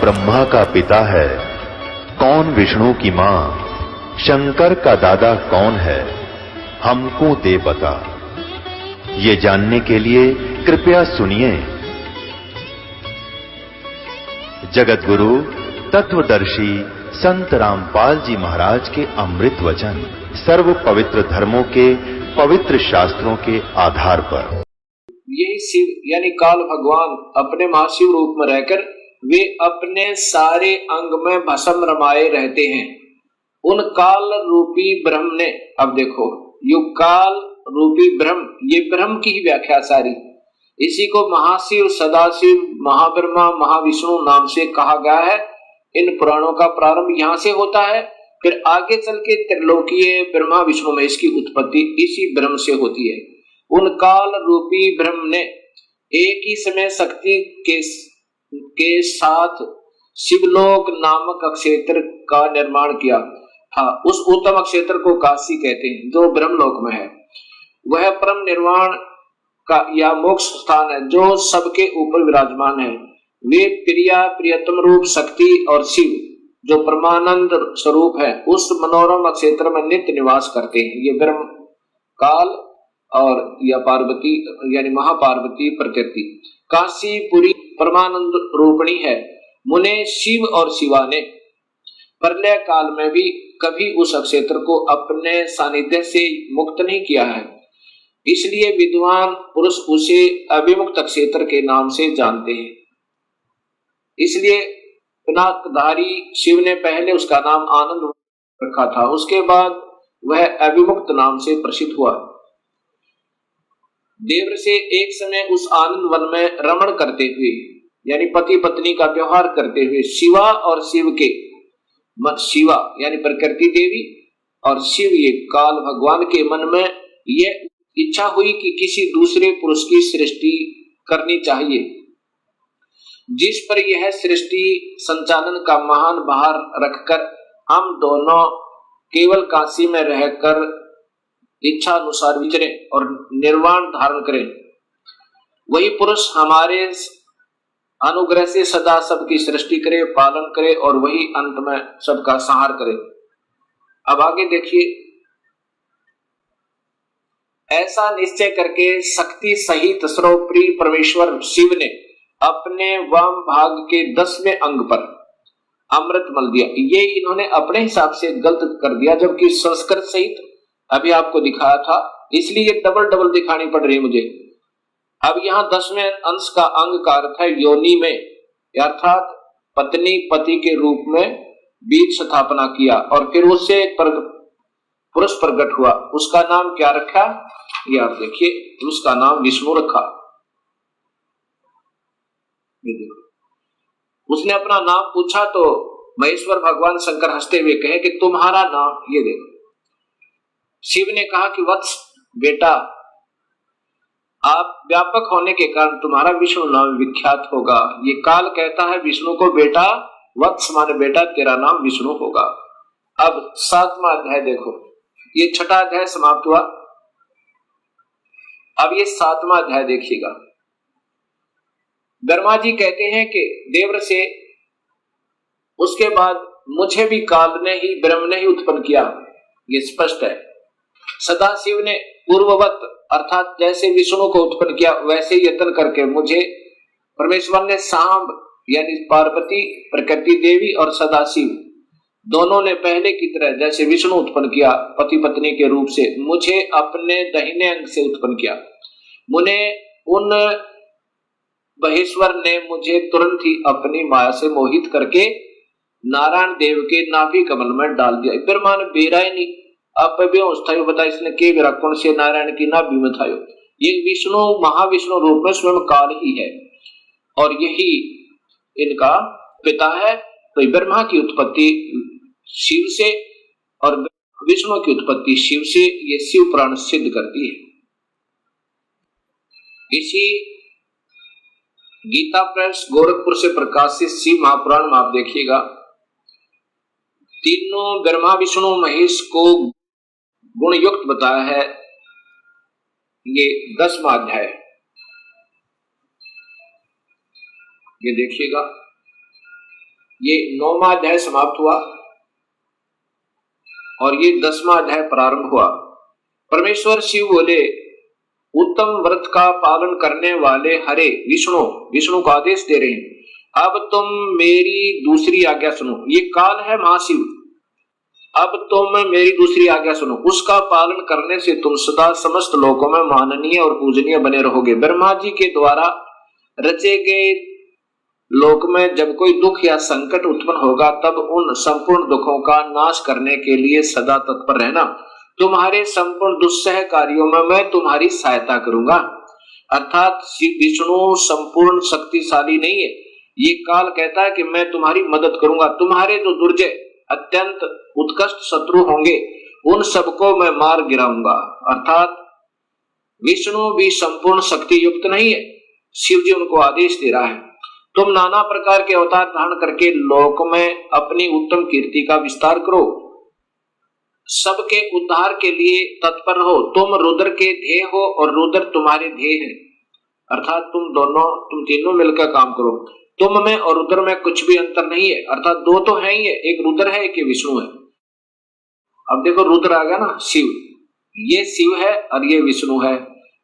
ब्रह्मा का पिता है, कौन विष्णु की मां, शंकर का दादा कौन है, हमको दे बता। ये जानने के लिए कृपया सुनिए। जगत गुरु तत्वदर्शी संत रामपाल जी महाराज के अमृत वचन सर्व पवित्र धर्मों के पवित्र शास्त्रों के आधार पर। यही शिव यानी काल भगवान अपने महाशिव रूप में रहकर वे अपने सारे अंग में भस्म रमाए रहते हैं। उन काल रूपी ब्रह्म ने, अब देखो, युग काल रूपी ब्रह्म, ये ब्रह्म की ही व्याख्या सारी, इसी को महाशिव, सदाशिव, महाब्रह्मा, महाविष्णु नाम से कहा गया है। इन पुराणों का प्रारंभ यहाँ से होता है, फिर आगे चल के त्रिलोकीय ब्रह्मा विष्णु में इसकी उत्पत्ति इसी ब्रह्म से होती है। उन काल रूपी ब्रह्म ने एक ही समय शक्ति के साथ शिवलोक नामक क्षेत्र का निर्माण किया था। उस उत्तम क्षेत्र को काशी कहते हैं, जो ब्रह्मलोक में है। वह परम निर्वाण का या मोक्ष स्थान है, जो सबके ऊपर विराजमान है। वे प्रिया प्रियतम रूप शक्ति और शिव, जो परमानंद स्वरूप है, उस मनोरम क्षेत्र में नित्य निवास करते हैं। ये ब्रह्म, काल और या पार्वती यानी महापार्वती प्रकृति काशीपुरी परमानंद रूपणी है। मुने शिव और शिवा ने प्रलय काल में भी कभी उस क्षेत्र को अपने सानिध्य से मुक्त नहीं किया है, इसलिए विद्वान पुरुष उसे अभिमुक्त क्षेत्र के नाम से जानते हैं। इसलिए पिनाकधारी शिव ने पहले उसका नाम आनंद रखा था, उसके बाद वह अभिमुक्त नाम से प्रसिद्ध हुआ। देवर से एक समय उस आनंद वन में रमण करते हुए यानी पति पत्नी का व्यवहार करते हुए शिवा और शिव के शिवा यानी प्रकृति देवी और शिव ये काल भगवान के मन में यह इच्छा हुई कि किसी दूसरे पुरुष की सृष्टि करनी चाहिए, जिस पर यह सृष्टि संचालन का महान भार रखकर हम दोनों केवल काशी में रहकर इच्छा अनुसार विचरे और निर्वाण धारण करें। वही पुरुष हमारे अनुग्रह से सदा सबकी सृष्टि करे, पालन करे और वही अंत में सबका संहार करे। अब आगे देखिए, ऐसा निश्चय करके शक्ति सहित सर्वप्रिय परमेश्वर शिव ने अपने वाम भाग के 10वें अंग पर अमृत मल दिया। ये इन्होंने अपने हिसाब से गलत कर दिया, जबकि संस्कृत सहित अभी आपको दिखाया था, इसलिए डबल दिखानी पड़ रही है मुझे। अब यहाँ 10वें अंश का अंग का अर्थ है योनि में, अर्थात पत्नी पति के रूप में बीज स्थापना किया और फिर उससे एक पुरुष प्रकट हुआ। उसका नाम क्या रखा, ये आप देखिए, उसका नाम विष्णु रखा। उसने अपना नाम पूछा तो महेश्वर भगवान शंकर हंसते हुए कहे कि तुम्हारा नाम, ये देखो। शिव ने कहा कि वत्स बेटा, आप व्यापक होने के कारण तुम्हारा विष्णु नाम विख्यात होगा। ये काल कहता है विष्णु को, बेटा वत्स माने बेटा, तेरा नाम विष्णु होगा। अब 7वां अध्याय देखो, ये 6ठा अध्याय समाप्त हुआ। अब ये 7वां अध्याय देखिएगा। ब्रह्मा जी कहते हैं कि देवर से, उसके बाद मुझे भी काल ने ही, ब्रह्म ने ही उत्पन्न किया, ये स्पष्ट है। सदाशिव ने पूर्ववत अर्थात जैसे विष्णु को उत्पन्न किया वैसे यत्न करके मुझे परमेश्वर ने सांब यानी पार्वती, प्रकृति देवी और सदाशिव दोनों ने पहले की तरह जैसे विष्णु उत्पन्न किया पति पत्नी के रूप से, मुझे अपने दाहिने अंग से उत्पन्न किया। मुने उन महेश्वर ने मुझे तुरंत ही अपनी माया से मोहित करके नारायण देव के नाभि कमल में डाल दिया। ब्रह्मा ने बेरा ही नहीं, अब अवस्था बता इसने के विराकोण से नारायण की नाभि में था। ये विष्णु महाविष्णु रूप में स्वयं काल ही है और यही इनका पिता है। तो ब्रह्मा की उत्पत्ति शिव से और विष्णु की उत्पत्ति शिव से, ये शिव पुराण सिद्ध करती है। इसी गीता प्रेस गोरखपुर से प्रकाशित शिव महापुराण में आप देखिएगा, तीनों ब्रह्मा विष्णु महेश को गुण युक्त बताया है। ये 10वां अध्याय, ये देखिएगा। ये 9वां अध्याय समाप्त हुआ और ये 10वां अध्याय प्रारंभ हुआ। परमेश्वर शिव बोले, उत्तम व्रत का पालन करने वाले हरे विष्णु को आदेश दे रहे हैं, अब तुम मेरी दूसरी आज्ञा सुनो। ये काल है महाशिव, अब तुम मेरी दूसरी आज्ञा सुनो, उसका पालन करने से तुम सदा समस्त लोकों में माननीय और पूजनीय बने रहोगे। ब्रह्मा जी के द्वारा रचे गए लोक में जब कोई दुख या संकट उत्पन्न होगा तब उन संपूर्ण दुखों का नाश करने के लिए सदा तत्पर रहना। तुम्हारे संपूर्ण दुस्सह कार्यों में मैं तुम्हारी सहायता करूंगा। अर्थात विष्णु संपूर्ण शक्तिशाली नहीं है, ये काल कहता है कि मैं तुम्हारी मदद करूंगा। तुम्हारे जो दुर्जय अत्यंत उत्कृष्ट शत्रु होंगे उन सबको मैं मार गिराऊंगा। अर्थात विष्णु भी संपूर्ण शक्ति युक्त नहीं है। शिव जी उनको आदेश दे रहा है, तुम नाना प्रकार के अवतार धारण करके लोक में अपनी उत्तम कीर्ति का विस्तार करो, सबके उद्धार के लिए तत्पर हो। तुम रुद्र के ध्येय हो और रुद्र तुम्हारे ध्येय है। अर्थात तुम तीनों मिलकर काम करो। तुम में और रुद्र में कुछ भी अंतर नहीं है। अर्थात दो तो है ही है, एक रुद्र है एक विष्णु है। अब देखो रुद्र आ गया ना, शिव, ये शिव है और ये विष्णु है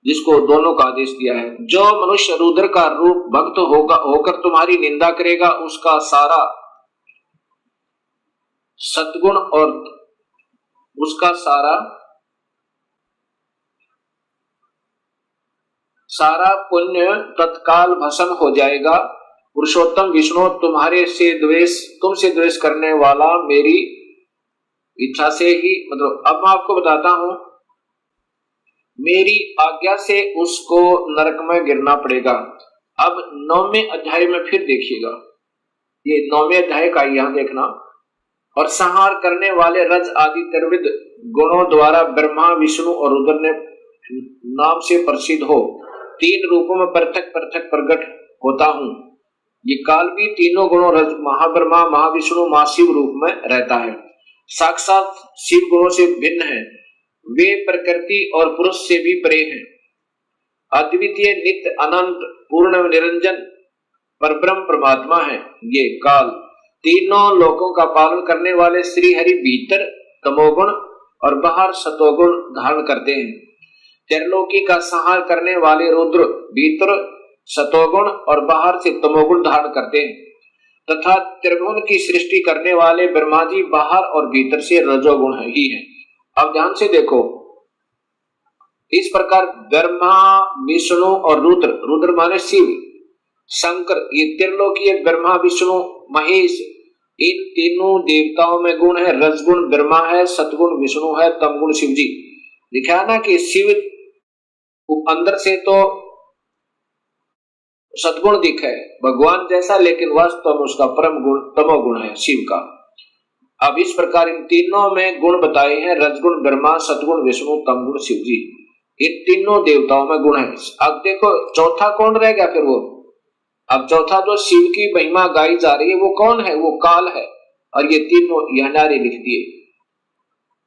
जिसको दोनों का आदेश दिया है। जो मनुष्य रुद्र का रूप भक्त होकर तुम्हारी निंदा करेगा उसका सारा सद्गुण और उसका सारा पुण्य तत्काल भस्म हो जाएगा। पुरुषोत्तम विष्णु तुमसे द्वेष करने वाला मेरी इच्छा से ही, मतलब अब मैं आपको बताता हूं, मेरी आज्ञा से उसको नरक में गिरना पड़ेगा। अब 9वें अध्याय में फिर देखिएगा, ये 9वें अध्याय का यहां देखना। और संहार करने वाले रज आदि त्रिविध गुणों द्वारा ब्रह्मा विष्णु और रुद्र ने नाम से प्रसिद्ध हो 3 रूपों में पृथक पृथक प्रकट होता हूं। ये काल भी तीनों गुणों रज महाब्रह्मा महाविष्णु महाशिव रूप में रहता है। साक्षात शिव गुणों से भिन्न है, वे प्रकृति और पुरुष से भी परे हैं। अद्वितीय नित्य अनंत पूर्ण निरंजन परब्रह्म परमात्मा है। ये काल तीनों लोकों का पालन करने वाले श्री हरि भीतर तमोगुण और बाहर सतोगुण धारण करते हैं। त्रिलोकी का संहार करने वाले रुद्र भीतर सतोगुण और बाहर से तमोगुण धारण करते हैं तथा त्रिभुवन की सृष्टि करने वाले ब्रह्मा जी बाहर और भीतर से रजोगुण ही है। अब ध्यान से देखो, इस प्रकार ब्रह्मा विष्णु और रुद्र माने शिव, शंकर, ये त्रिलोकीय ब्रह्मा विष्णु महेश, इन तीनों देवताओं में गुण है। रजगुण ब्रह्मा है, सतगुण विष्णु है, तमगुण शिव जी। लिखा है ना कि शिव अंदर से तो सतगुण दिखा है भगवान जैसा, लेकिन वास्तव में उसका परम गुण तमोगुण है शिव का। अब इस प्रकार इन तीनों में गुण बताए हैं, रजगुण ब्रह्मा, सतगुण विष्णु, तमगुण शिव जी। इन तीनों देवताओं में गुण है। अब देखो चौथा कौन रह गया फिर वो? अब चौथा जो शिव की महिमा गाई जा रही है वो कौन है? वो काल है। और ये तीनों यह नारे लिख दिए।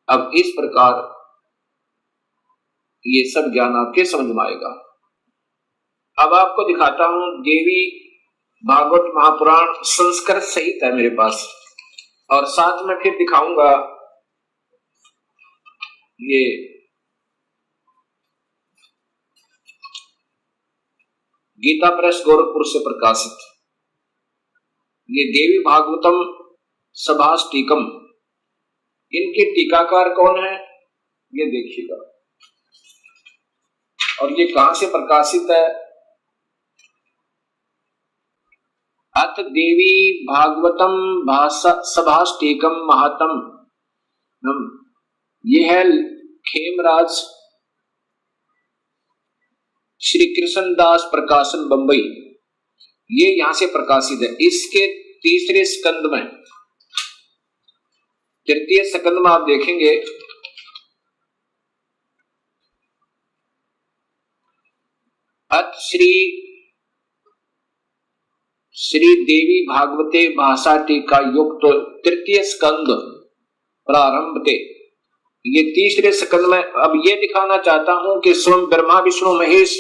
अब इस प्रकार ये सब ज्ञान आपके समझ में आएगा। अब आपको दिखाता हूं, देवी भागवत महापुराण संस्कृत सहित है मेरे पास, और साथ में फिर दिखाऊंगा ये गीता प्रेस गोरखपुर से प्रकाशित ये देवी भागवतम सभाष्टिकम। इनके टीकाकार कौन है ये देखिएगा। और ये कहां से प्रकाशित है? अथ देवी भागवतम भाषा सभाष्टिकम महात्म, ये है खेमराज श्री कृष्णदास प्रकाशन बंबई, ये यहां से प्रकाशित है। इसके तीसरे स्कंद में, तृतीय स्कंद में आप देखेंगे अथ श्री देवी भागवते भाषा टीका युक्त तृतीय स्कंद प्रारंभ थे। ये तीसरे स्कंद में अब ये दिखाना चाहता हूं कि स्वयं ब्रह्मा विष्णु महेश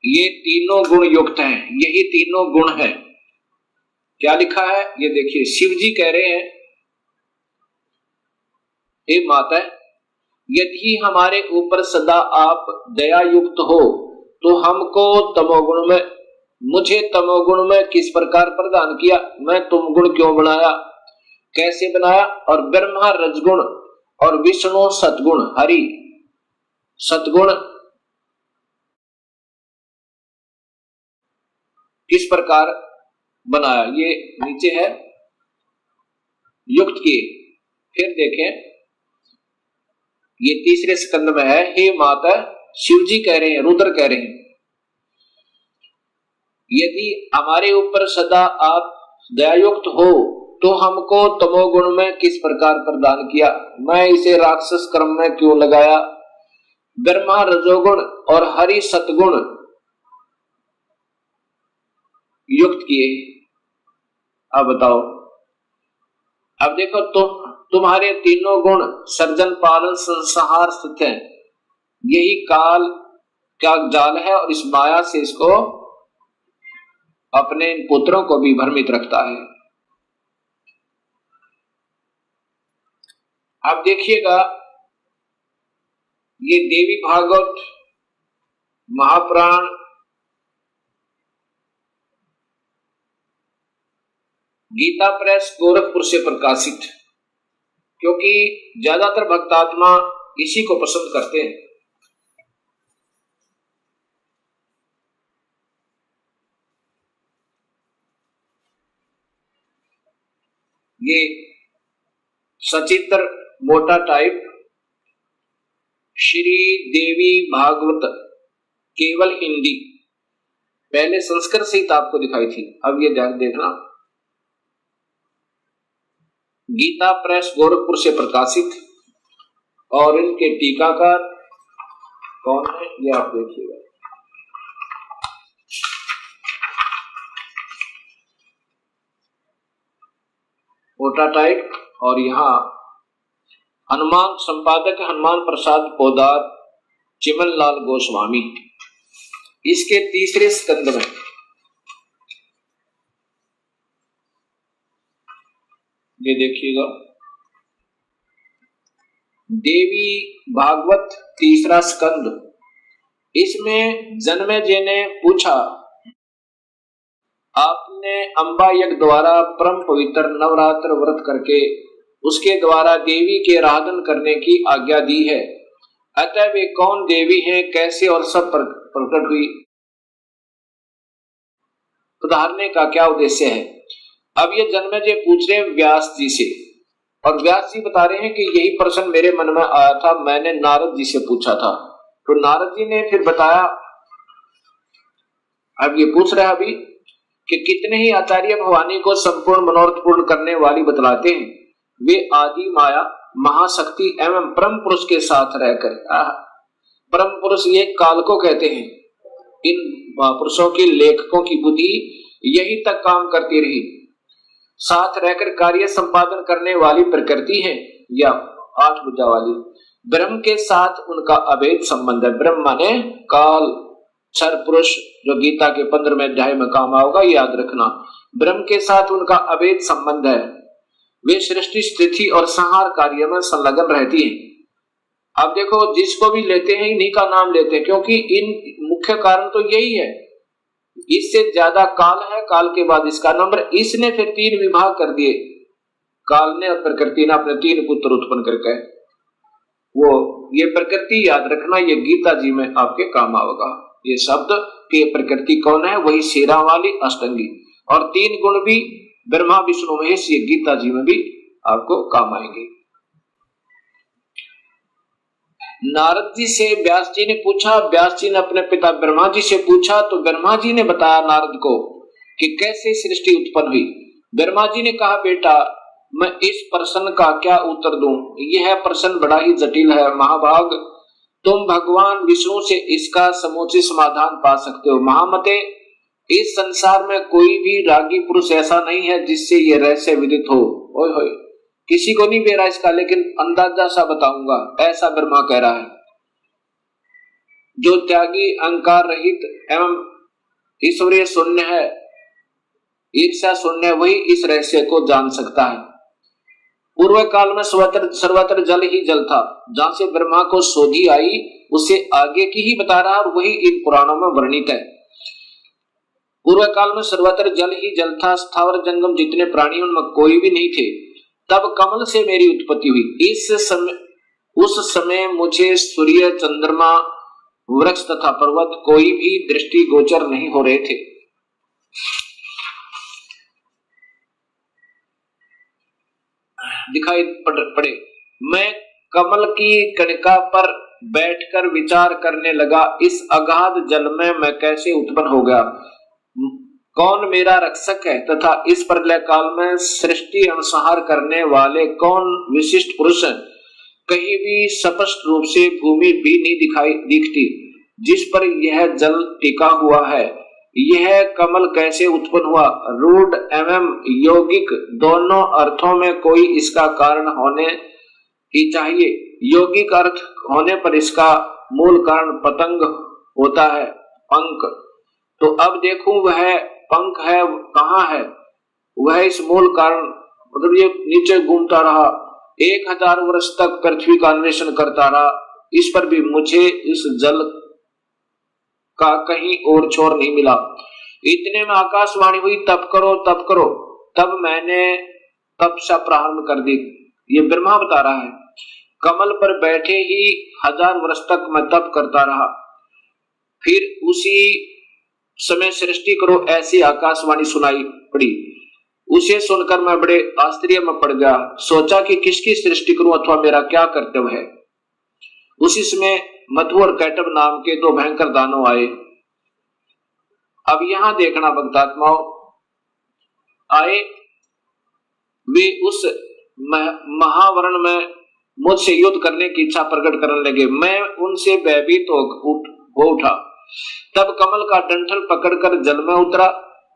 ये तीनों गुण युक्त हैं। यही तीनों गुण है। क्या लिखा है ये देखिए, शिव जी कह रहे हैं, हे माता, यदि हमारे ऊपर सदा आप दया युक्त हो तो हमको तमोगुण में, मुझे तमोगुण में किस प्रकार प्रदान किया, मैं तुम गुण क्यों बनाया, कैसे बनाया, और ब्रह्मा रजगुण और विष्णु सतगुण, हरि सतगुण किस प्रकार बनाया, ये नीचे है युक्त किए। फिर देखें ये तीसरे स्कंद में है, हे माता, शिव जी कह रहे हैं, रुद्र कह रहे हैं, यदि हमारे ऊपर सदा आप दयायुक्त हो तो हमको तमोगुण में किस प्रकार प्रदान किया, मैं इसे राक्षस कर्म में क्यों लगाया, ब्रह्मा रजोगुण और हरि सतगुण युक्त किए। अब बताओ, अब देखो तुम्हारे तीनों गुण सर्जन पालन संहार स्थित है, यही काल का जाल है और इस माया से इसको अपने पुत्रों को भी भ्रमित रखता है। अब देखिएगा ये देवी भागवत महापुराण गीता प्रेस गोरखपुर से प्रकाशित, क्योंकि ज्यादातर भक्तात्मा इसी को पसंद करते हैं। ये सचित्र मोटा टाइप श्री देवी भागवत केवल हिंदी, पहले संस्कृत सहित आपको दिखाई थी, अब ये देखना गीता प्रेस गोरखपुर से प्रकाशित, और इनके टीकाकार कौन है ये आप देखिएगा। मोटा टाइप, और यहाँ हनुमान संपादक हनुमान प्रसाद पोदार चिमन लाल गोस्वामी, इसके तीसरे स्कंद में ये देखिएगा देवी भागवत तीसरा स्कंद, इसमें जन्मेजय ने पूछा, आपने अंबा यज्ञ द्वारा परम पवित्र नवरात्र व्रत करके उसके द्वारा देवी के आराधन करने की आज्ञा दी है, अतः वे कौन देवी हैं, कैसे और सब प्रकट हुई, उदाहरने का क्या उद्देश्य है। अब ये जन्मेजय पूछ रहे हैं व्यास जी से, और व्यास जी बता रहे हैं कि यही प्रश्न मेरे मन में आया था, मैंने नारद जी से पूछा था, तो नारद जी ने फिर बताया। अब ये पूछ रहा है अभी कि कितने ही आचार्य भवानी को संपूर्ण मनोरथ पूर्ण करने वाली बतलाते हैं, वे आदि माया महाशक्ति एवं परम पुरुष के साथ रहकर, परम पुरुष ये काल को कहते हैं, इन महापुरुषों के लेखकों की बुद्धि यही तक काम करती रही, साथ रहकर कार्य संपादन करने वाली प्रकृति है या आठ भुजा वाली, ब्रह्म के साथ उनका अभेद संबंध है। ब्रह्म माने काल, क्षर पुरुष, जो गीता के 15वें अध्याय में काम आओगा, याद रखना, ब्रह्म के साथ उनका अभेद संबंध है, वे सृष्टि स्थिति और संहार कार्य में संलग्न रहती हैं। अब देखो जिसको भी लेते हैं इन्हीं का नाम लेते हैं, क्योंकि इन मुख्य कारण तो यही है, इससे ज्यादा काल है, काल के बाद इसका नंबर, इसने फिर 3 विभाग कर दिए, काल ने और प्रकृति ने अपने 3 पुत्र उत्पन्न करके, वो ये प्रकृति याद रखना, ये गीता जी में आपके काम आएगा, ये शब्द कि प्रकृति कौन है, वही शेरा वाली अष्टंगी, और 3 गुण भी ब्रह्मा विष्णु महेश, ये गीता जी में भी आपको काम आएंगे। नारद जी से व्यास जी ने पूछा, व्यास जी ने अपने पिता ब्रह्मा जी से पूछा, तो ब्रह्मा जी ने बताया नारद को कि कैसे सृष्टि उत्पन्न हुई। ब्रह्मा जी ने कहा, बेटा मैं इस प्रश्न का क्या उत्तर दूं, यह प्रश्न बड़ा ही जटिल है महाभाग, तुम भगवान विष्णु से इसका समूचित समाधान पा सकते हो। महामते, इस संसार में कोई भी रागी पुरुष ऐसा नहीं है जिससे यह रहस्य विदित हो। ओए होए, किसी को नहीं बेरा इसका, लेकिन अंदाजा सा बताऊंगा, ऐसा ब्रह्मा कह रहा है। जो त्यागी, अहंकार रहित एवं ईश्वरीय शून्य है, ईर्ष्या शून्य वही इस रहस्य को जान सकता है। पूर्व काल में सर्वत्र जल ही जल था। जहां से ब्रह्मा को सोधी आई उससे आगे की ही बता रहा और वही इन पुराणों में वर्णित है। पूर्व काल में सर्वत्र जल ही जल था, स्थावर जंगम जितने प्राणी उनमें कोई भी नहीं थे। तब कमल से मेरी उत्पत्ति हुई। उस समय मुझे सूर्य, चंद्रमा, वृक्ष तथा पर्वत कोई भी दृष्टि गोचर नहीं हो रहे थे। दिखाई पड़े। मैं कमल की कणिका पर बैठकर विचार करने लगा, इस अगाध जल में मैं कैसे उत्पन्न हो गया, कौन मेरा रक्षक है तथा इस प्रलय काल में सृष्टि अनुसार करने वाले कौन विशिष्ट पुरुष हैं। कहीं भी स्पष्ट रूप से भूमि भी नहीं दिखती जिस पर यह जल टिका हुआ है। यह कमल कैसे उत्पन्न हुआ, रूढ़ एवं यौगिक दोनों अर्थों में कोई इसका कारण होने ही चाहिए। यौगिक अर्थ होने पर इसका मूल कारण पतंग होता है, पंख। तो अब देखूं वह पंख है कहाँ है, वह इस मूल कारण, मतलब ये नीचे घूमता रहा, 1000 वर्ष तक पृथ्वी का अन्वेषण करता रहा, इस पर भी मुझे इस जल का कहीं और छोर नहीं मिला। इतने में आकाशवाणी हुई, तप करो तप करो। तब मैंने तपस्या प्रारंभ कर दी। ये ब्रह्मा बता रहा है। कमल पर बैठे ही 1000 वर्ष तक मैं तप करता रहा। फिर उसी समय सृष्टि करो ऐसी आकाशवाणी सुनाई पड़ी। उसे सुनकर मैं बड़े आश्चर्य में पड़ गया। सोचा कि किसकी सृष्टि करूं अथवा मेरा क्या कर्तव्य है। उसी समय मधु और कैटब नाम के 2 भयंकर दानव आए। अब यहां देखना भक्तात्माओं, आए वे उस महावरण में मुझसे युद्ध करने की इच्छा प्रकट करने लगे। मैं उनसे भयभीत हो उठा। तब कमल का डंठल पकड़कर जल में उतरा।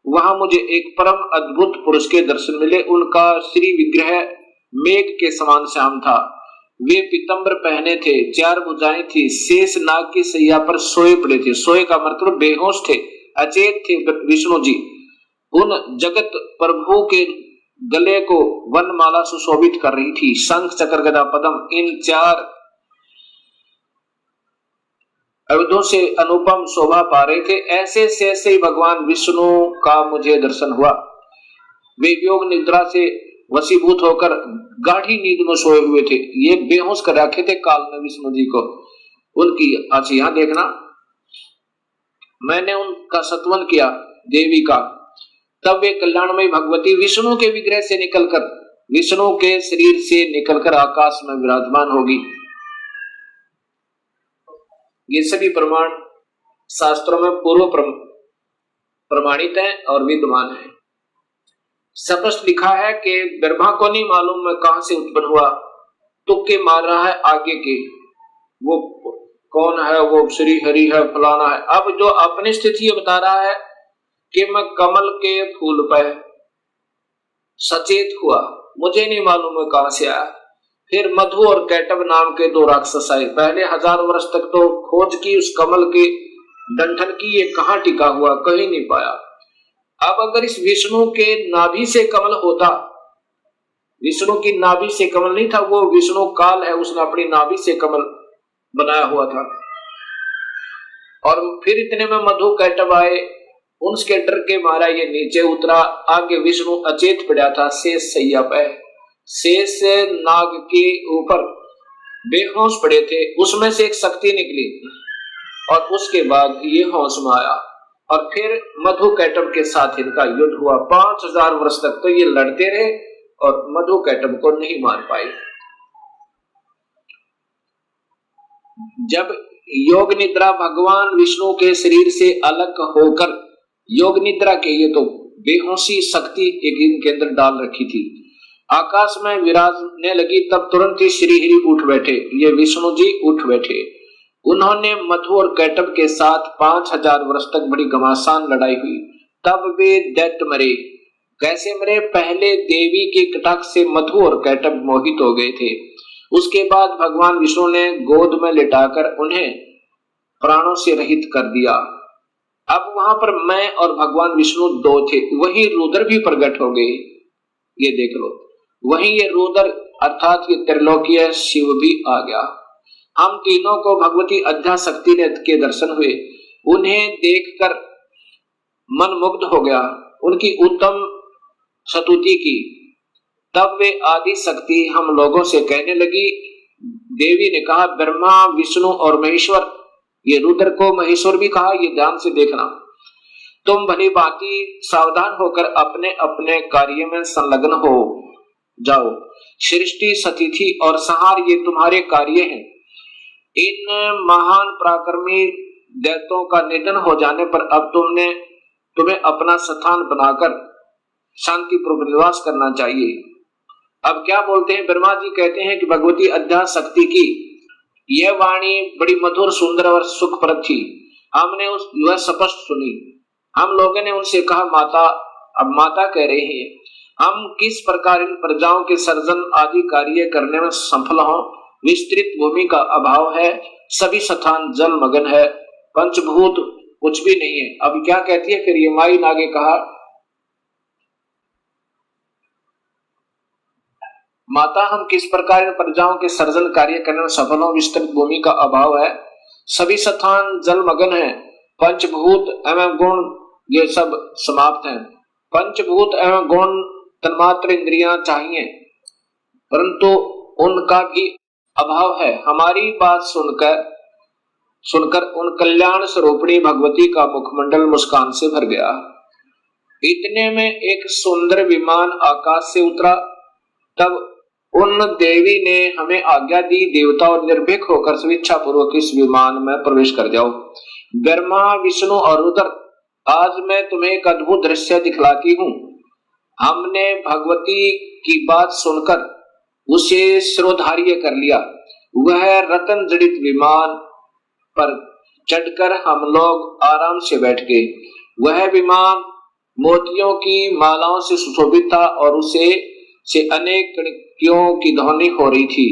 वहां मुझे एक परम अद्भुत पुरुष के दर्शन मिले। उनका श्री विग्रह मेघ के समान श्याम था। वे पीतंबर पहने थे, 4 भुजाएं थी, शेष नाग की सैया पर सोए पड़े थे। सोए का मतलब बेहोश थे, अचेत थे विष्णु जी। उन जगत प्रभु के गले को वनमाला सुशोभित कर रही थी। शंख, चक्र, गदा, पद्म, इन 4 अवधों से अनुपम शोभा पा रहे थे। ऐसे से ही भगवान विष्णु का मुझे दर्शन हुआ। वे योग निद्रा से वशीभूत होकर गाढ़ी नींद में सोए हुए थे। ये बेहोश कर रखे थे काल में विष्णु जी को। उनकी अच्छा यहां देखना, मैंने उनका सत्वन किया देवी का। तब वे कल्याणमयी भगवती विष्णु के विग्रह से निकलकर, विष्णु के शरीर से निकलकर आकाश में विराजमान होगी। ये सभी प्रमाण शास्त्रों में पूर्व प्रमाणित हैं और विद्यमान है। स्पष्ट लिखा है कि ब्रह्मा को नहीं मालूम मैं कहां से उत्पन्न हुआ, तुक्के मार रहा है आगे के, वो कौन है, वो श्री हरि है, फलाना है। अब जो अपनी स्थिति बता रहा है कि मैं कमल के फूल पर सचेत हुआ, मुझे नहीं मालूम मैं कहां से आया। फिर मधु और कैटब नाम के 2 राक्षस आए। पहले 1000 वर्ष तक तो खोज की उस कमल के डंठल की, ये कहां टिका हुआ, कहीं नहीं पाया। अब अगर इस विष्णु के नाभि से कमल होता, विष्णु की नाभि से कमल नहीं था, वो विष्णु काल है, उसने अपनी नाभि से कमल बनाया हुआ था। और फिर इतने में मधु कैटब आए, उनके डर के मारा ये नीचे उतरा। आगे विष्णु अचेत पड़ा था शेष सैया पे, शेष नाग के ऊपर बेहोश पड़े थे। उसमें से एक शक्ति निकली और उसके बाद ये होश में आया और फिर मधु कैटब के साथ इनका युद्ध हुआ। 5000 वर्ष तक तो ये लड़ते रहे और मधु कैटब को नहीं मार पाए। जब योग निद्रा भगवान विष्णु के शरीर से अलग होकर, योग निद्रा के ये तो बेहोशी शक्ति एक इनके अंदर डाल रखी थी, आकाश में विराजने लगी, तब तुरंत ही श्री हरि उठ बैठे। ये विष्णु जी उठ बैठे। उन्होंने मधु और कैटब के साथ 5000 वर्ष तक बड़ी घमासान लड़ाई हुई। तब वे दैत्य मरे। कैसे मरे? पहले देवी के कटाक्ष से मधु और कैटब मोहित हो गए थे। उसके बाद भगवान विष्णु ने गोद में लिटाकर उन्हें प्राणों से रहित कर दिया। अब वहां पर मैं और भगवान विष्णु दो थे, वही रुद्र भी प्रकट हो गए। ये देख लो, वही ये रुद्र अर्थात ये त्रिलोकीय शिव भी आ गया। हम तीनों को भगवती अध्याशक्ति ने के दर्शन हुए, उन्हें देखकर मन मुग्ध हो गया, उनकी उत्तम स्तुति की। तब वे आदि शक्ति हम लोगों से कहने लगी। देवी ने कहा, ब्रह्मा विष्णु और महेश्वर, ये रुद्र को महेश्वर भी कहा, ये ध्यान से देखना, तुम भली भांति सावधान होकर अपने अपने कार्य में संलग्न हो जाओ। सृष्टि सतिथि और संहार ये तुम्हारे कार्य हैं। इन महान पराक्रमी दैत्यों का निधन हो जाने पर अब तुम्हें अपना स्थान बनाकर शांतिपूर्वक निवास करना चाहिए। अब क्या बोलते हैं ब्रह्मा जी, कहते हैं कि भगवती अध्याशक्ति की यह वाणी बड़ी मधुर सुंदर और सुखप्रद थी। हमने वह स्पष्ट सुनी। हम लोगों ने उनसे कहा, माता, अब माता कह रहे हैं, हम किस प्रकार इन प्रजाओं के सर्जन आदि कार्य करने में सफल हों। विस्तृत भूमि का अभाव है, सभी स्थान जल मगन है, पंचभूत कुछ भी नहीं है। अब क्या कहती है फिर ये माई ने आगे कहा, माता हम किस प्रकार इन प्रजाओं के सर्जन कार्य करने में सफल हों। विस्तृत भूमि का अभाव है, सभी स्थान जल मगन है, पंचभूत एवं गुण ये सब समाप्त हैं। पंचभूत एवं गुण तन्मात्र इंद्रियां चाहिए, परंतु उनका भी अभाव है। हमारी बात सुनकर उन कल्याण स्वरूपिणी भगवती का मुखमंडल मुस्कान से भर गया। इतने में एक सुंदर विमान आकाश से उतरा। तब उन देवी ने हमें आज्ञा दी, देवताओं निर्भीक होकर स्वेच्छा पूर्वक इस विमान में प्रवेश कर जाओ। ब्रह्मा विष्णु और रुद्र, आज मैं तुम्हें एक अद्भुत दृश्य दिखलाती हूँ। हमने भगवती की बात सुनकर उसे शिरोधार्य कर लिया। वह रतन जड़ित विमान पर चढ़कर हम लोग आराम से बैठ गए। वह विमान मोतियों की मालाओं से सुशोभित था और उसे से अनेक कणियों की ध्वनि हो रही थी।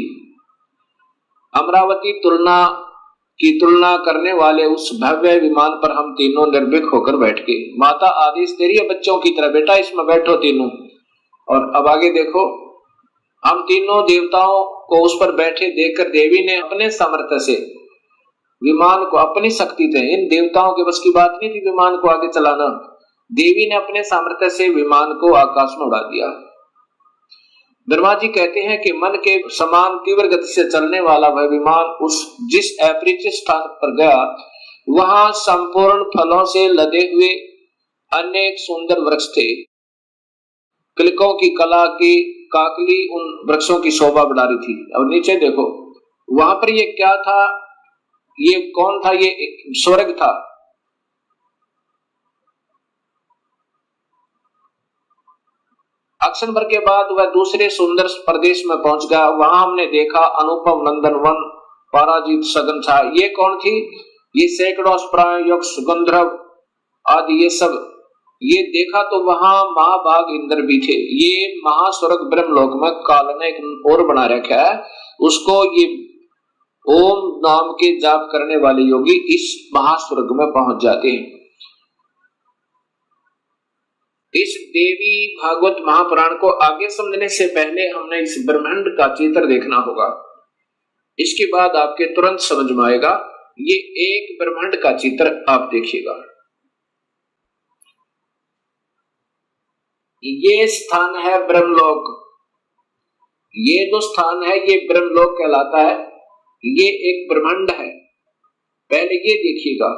अमरावती की तुलना करने वाले उस भव्य विमान पर हम तीनों निर्भीक होकर बैठ गए। माता आदेश दे रही है बच्चों की तरह, बेटा इसमें बैठो तीनों। और अब आगे देखो, हम तीनों देवताओं को उस पर बैठे देखकर देवी ने अपने सामर्थ्य से विमान को, अपनी शक्ति थे, इन देवताओं के बस की बात नहीं थी विमान को आगे चलाना, देवी ने अपने सामर्थ्य से विमान को आकाश में उड़ा दिया। ब्रह्मा जी कहते हैं कि मन के समान तीव्र गति से चलने वाला वह विमान जिस अपरिचित स्थान पर गया, वहां संपूर्ण फलों से लदे हुए अनेक सुंदर वृक्ष थे। किलकों की कला की काकली उन वृक्षों की शोभा बढ़ा रही थी। और नीचे देखो, वहां पर ये क्या था, ये कौन था, ये स्वर्ग था। अक्षर के बाद वह दूसरे सुंदर प्रदेश में पहुंच गया। वहां हमने देखा अनुपम नंदन वन, पराजित सगन छा। ये कौन थी, ये सैकड़ों प्रायोग सुगंधर्व आदि ये सब ये देखा। तो वहां महाभाग इंद्र भी थे। ये महास्वर्ग ब्रह्मलोक में काल ने एक और बना रखा है, उसको ये ओम नाम के जाप करने वाले योगी इस महास्वर्ग में पहुंच जाते हैं। इस देवी भागवत महापुराण को आगे समझने से पहले हमने इस ब्रह्मांड का चित्र देखना होगा। इसके बाद आपके तुरंत समझ में आएगा। ये एक ब्रह्मांड का चित्र आप देखिएगा। ये स्थान है ब्रह्मलोक। ये जो स्थान है ये ब्रह्मलोक कहलाता है। ये एक ब्रह्मांड है। पहले ये देखिएगा,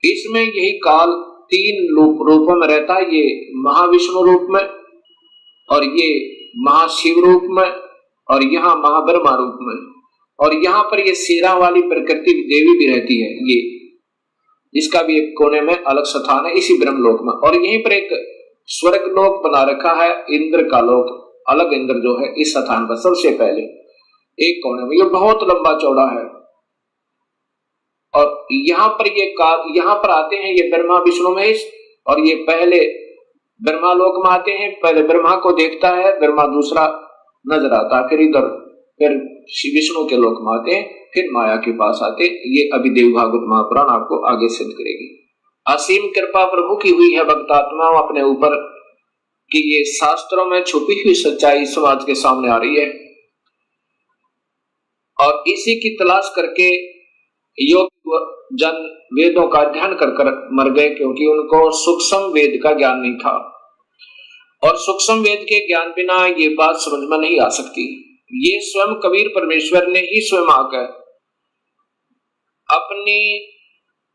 इसमें यही काल तीन रूपों में रहता है। ये महाविष्णु रूप में, और ये महाशिव रूप में, और यहाँ महाब्रह्मा रूप में, और यहाँ पर ये शेरा वाली प्रकृति देवी भी रहती है। ये इसका भी एक कोने में अलग स्थान है इसी ब्रह्मलोक में। और यहीं पर एक स्वर्ग लोक बना रखा है, इंद्र का लोक, अलग इंद्र जो है इस स्थान पर सबसे पहले एक कोने में। ये बहुत लंबा चौड़ा है। और यहाँ पर आते हैं ये ब्रह्मा विष्णु महेश, और ये पहले ब्रह्मा लोक में आते हैं। पहले ब्रह्मा को देखता है, ब्रह्मा दूसरा नजर आता है, फिर इधर, फिर विष्णु के लोक में आते हैं, फिर माया के पास आते हैं। ये अभी देव भागवत महापुराण आपको आगे सिद्ध करेगी। असीम कृपा प्रभु की हुई है भक्तात्माओं अपने ऊपर कि ये शास्त्रों में छुपी हुई सच्चाई समाज के सामने आ रही है और इसी की तलाश करके योग जन वेदों का अध्ययन कर मर गए, क्योंकि उनको सूक्ष्म वेद का ज्ञान नहीं था और सूक्ष्म वेद के ज्ञान बिना ये बात समझ में नहीं आ सकती। ये स्वयं कबीर परमेश्वर ने ही स्वयं आकर अपनी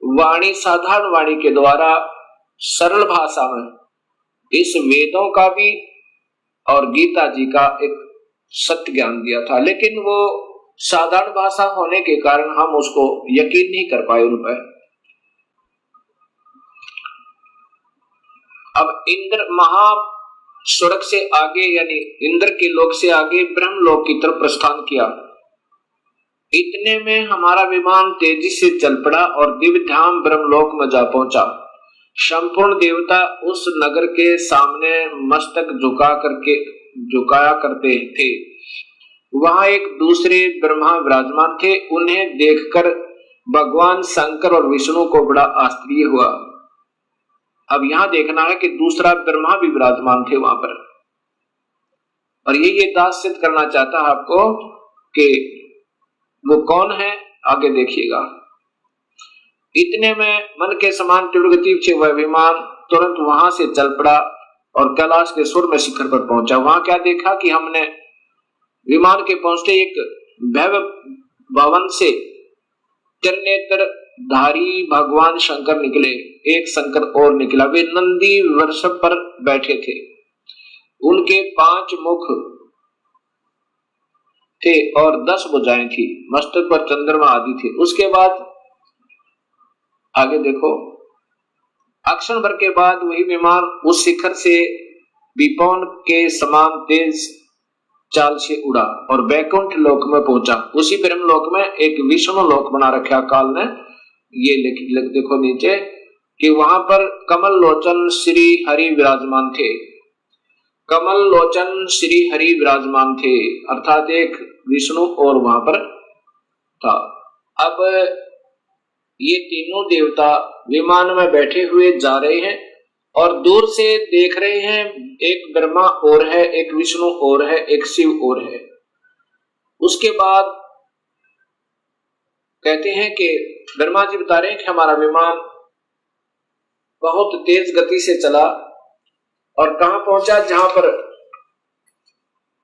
वाणी, साधारण वाणी के द्वारा सरल भाषा में इस वेदों का भी और गीता जी का एक सत्य ज्ञान दिया था, लेकिन वो साधारण भाषा होने के कारण हम उसको यकीन नहीं कर पाए उन पर। अब इंद्र महास्वर्ग से आगे यानी इंद्र के लोक से आगे ब्रह्म लोक की तरफ प्रस्थान किया। इतने में हमारा विमान तेजी से चल पड़ा और दिव्य धाम ब्रह्मलोक में जा पहुंचा। संपूर्ण देवता उस नगर के सामने मस्तक झुकाया करते थे। वहां एक दूसरे ब्रह्मा विराजमान थे। उन्हें देखकर भगवान शंकर और विष्णु को बड़ा आश्चर्य हुआ। अब यहां देखना है कि दूसरा ब्रह्मा भी विराजमान थे वहां पर, और ये दास सिद्ध करना चाहता है आपको कि वो कौन है, आगे देखिएगा। इतने में मन के समान तीव्र गति से वह विमान तुरंत वहां से चल पड़ा और कैलाश के स्वर्ग में शिखर पर पहुंचा। वहां क्या देखा कि हमने विमान के पहुंचते एक भव्य भवन से त्रिनेत्र धारी भगवान शंकर निकले। एक शंकर और निकला, वे नंदी वृषभ पर बैठे थे। उनके 5 मुख थे और 10 भुजाएं थी। मस्तक पर चंद्रमा आदि थे। उसके बाद आगे देखो, अक्षण भर के बाद वही विमान उस शिखर से विपौन के समान तेज चाल से उड़ा और बैकुंठ लोक में पहुंचा। उसी ब्रह्म लोक में एक विष्णु लोक बना रखा काल ने। ये देखो नीचे कि वहां पर कमल लोचन श्री हरि विराजमान थे। कमल लोचन श्री हरि विराजमान थे, अर्थात एक विष्णु और वहां पर था। अब ये तीनों देवता विमान में बैठे हुए जा रहे हैं और दूर से देख रहे हैं, एक ब्रह्मा और है, एक विष्णु और है, एक शिव और है। उसके बाद कहते हैं कि ब्रह्मा जी बता रहे हैं कि हमारा विमान बहुत तेज गति से चला और कहां पहुंचा, जहां पर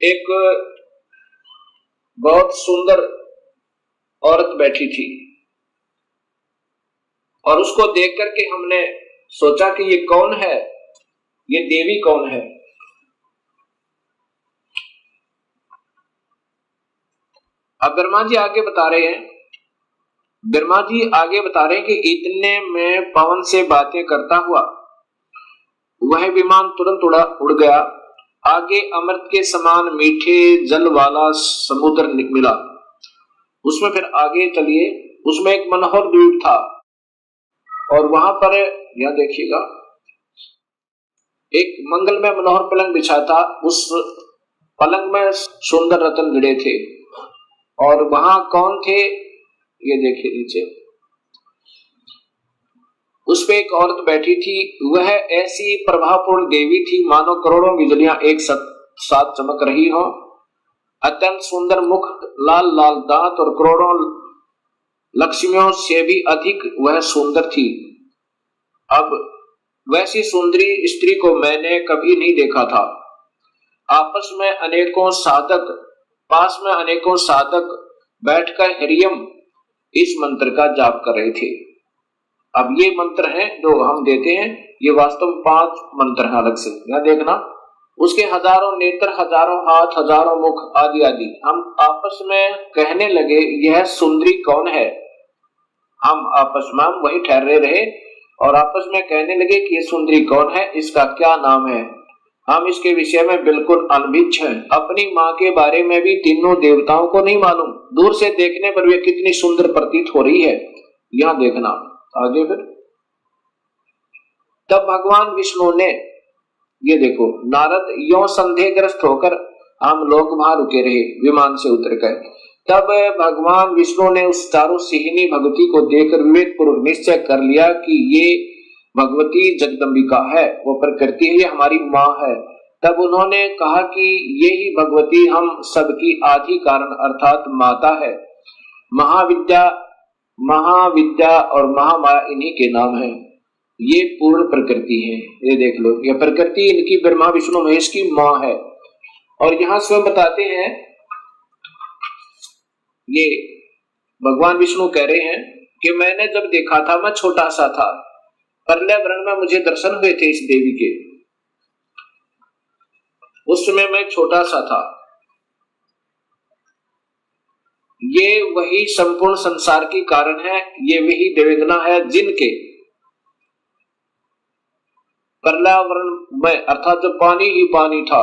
एक बहुत सुंदर औरत बैठी थी और उसको देख करके हमने सोचा कि ये कौन है, ये देवी कौन है। अब ब्रह्मा जी आगे बता रहे हैं कि इतने में पवन से बातें करता हुआ वह विमान तुरंत उड़ गया। आगे अमृत के समान मीठे जल वाला समुद्र मिला। उसमें फिर आगे चलिए, उसमें एक मनोहर द्वीप था और वहां पर यह देखिएगा एक मंगलमय मनोहर पलंग बिछा था। उस पलंग में सुंदर रत्न जड़े थे और वहां कौन थे, ये देखिए नीचे। उस पे एक औरत बैठी थी। वह ऐसी प्रभावपूर्ण देवी थी मानो करोड़ों बिजलियां एक साथ चमक रही हो। अत्यंत सुंदर मुख, लाल लाल दांत और करोड़ों लक्ष्मियों से भी अधिक वह सुंदर थी। अब वैसी सुंदरी स्त्री को मैंने कभी नहीं देखा था। पास में अनेकों साधक बैठकर हरियम इस मंत्र का जाप कर रहे थे। अब ये मंत्र है जो हम देते हैं, ये वास्तव में 5 मंत्र हैं अलग से, यहां देखना। उसके हजारों नेत्र, हजारों हाथ, हजारों मुख आदि आदि। हम आपस में कहने लगे यह सुंदरी कौन है। हम आपस में वही ठहरे रहे और आपस में कहने लगे कि ये सुंदरी कौन है, इसका क्या नाम है। हम इसके विषय में बिल्कुल अनभिज्ञ हैं। अपनी माँ के बारे में भी तीनों देवताओं को नहीं मालूम। दूर से देखने पर वे कितनी सुंदर प्रतीत हो रही है, यहां देखना आगे। फिर तब भगवान विष्णु ने, ये देखो, नारद यो संदेहग्रस्त होकर हम लोग वहां रुके रहे, विमान से उतर कर। तब भगवान विष्णु ने उस चारों सिहिनी भगवती को देखकर विवेक पूर्वक निश्चय कर लिया कि ये भगवती जगदम्बिका है, वो प्रकृति है, ये हमारी माँ है। तब उन्होंने कहा कि यही भगवती हम सबकी आदि कारण अर्थात माता है। महाविद्या, महाविद्या और महामाया इन्हीं के नाम है। ये पूर्ण प्रकृति है। ये देख लो, ये प्रकृति इनकी ब्रह्मा विष्णु महेश की माँ है। और यहाँ स्वयं बताते हैं, ये भगवान विष्णु कह रहे हैं कि मैंने जब देखा था, मैं छोटा सा था, प्रलय वर्ण में मुझे दर्शन हुए थे इस देवी के, उस समय मैं छोटा सा था। ये वही संपूर्ण संसार की कारण है, ये वही देवेदना है जिनके पर्यावरण में अर्थात जब पानी ही पानी था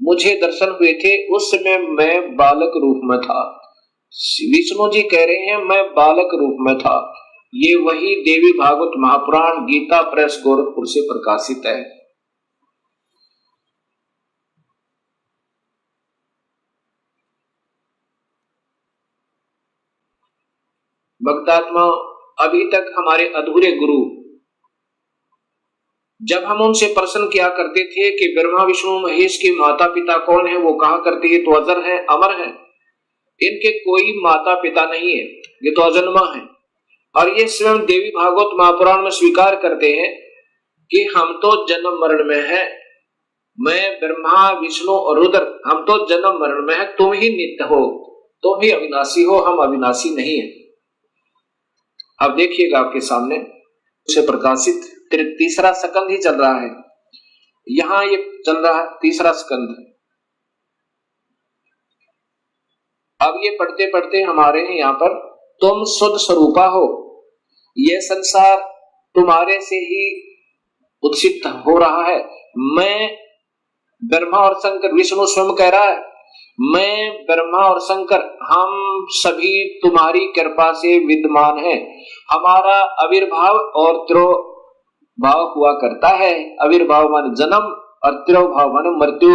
मुझे दर्शन हुए थे, उस समय मैं बालक रूप में था। विष्णु जी कह रहे हैं मैं बालक रूप में था। ये वही देवी भागवत महापुराण गीता प्रेस गोरखपुर से प्रकाशित है। भक्तात्मा, अभी तक हमारे अधूरे गुरु, जब हम उनसे प्रश्न किया करते थे कि ब्रह्मा विष्णु महेश के माता पिता कौन है, वो कहा करते ये तो अजर है, अमर है, इनके कोई माता पिता नहीं है, ये तो अजन्मा है। और ये स्वयं देवी भागवत महापुराण में स्वीकार करते हैं कि हम तो जन्म मरण में है, मैं ब्रह्मा विष्णु और रुद्र, हम तो जन्म मरण में है, तुम ही नित्य हो, तुम ही अविनाशी हो, हम अविनाशी नहीं है। अब देखिएगा आपके सामने से प्रकाशित तीसरा स्कंद ही चल रहा है, यहां ये चल रहा है तीसरा स्कंद। अब ये पढ़ते पढ़ते हमारे यहाँ पर तुम शुद्ध स्वरूपा हो, ये संसार तुम्हारे से ही उत्सित हो रहा है। मैं ब्रह्मा और शंकर, विष्णु स्वयं कह रहा है मैं ब्रह्मा और शंकर हम सभी तुम्हारी कृपा से विद्यमान हैं। हमारा आविर्भाव और तिरोभाव हुआ करता है। आविर्भाव माने जन्म और तिरोभाव माने मृत्यु।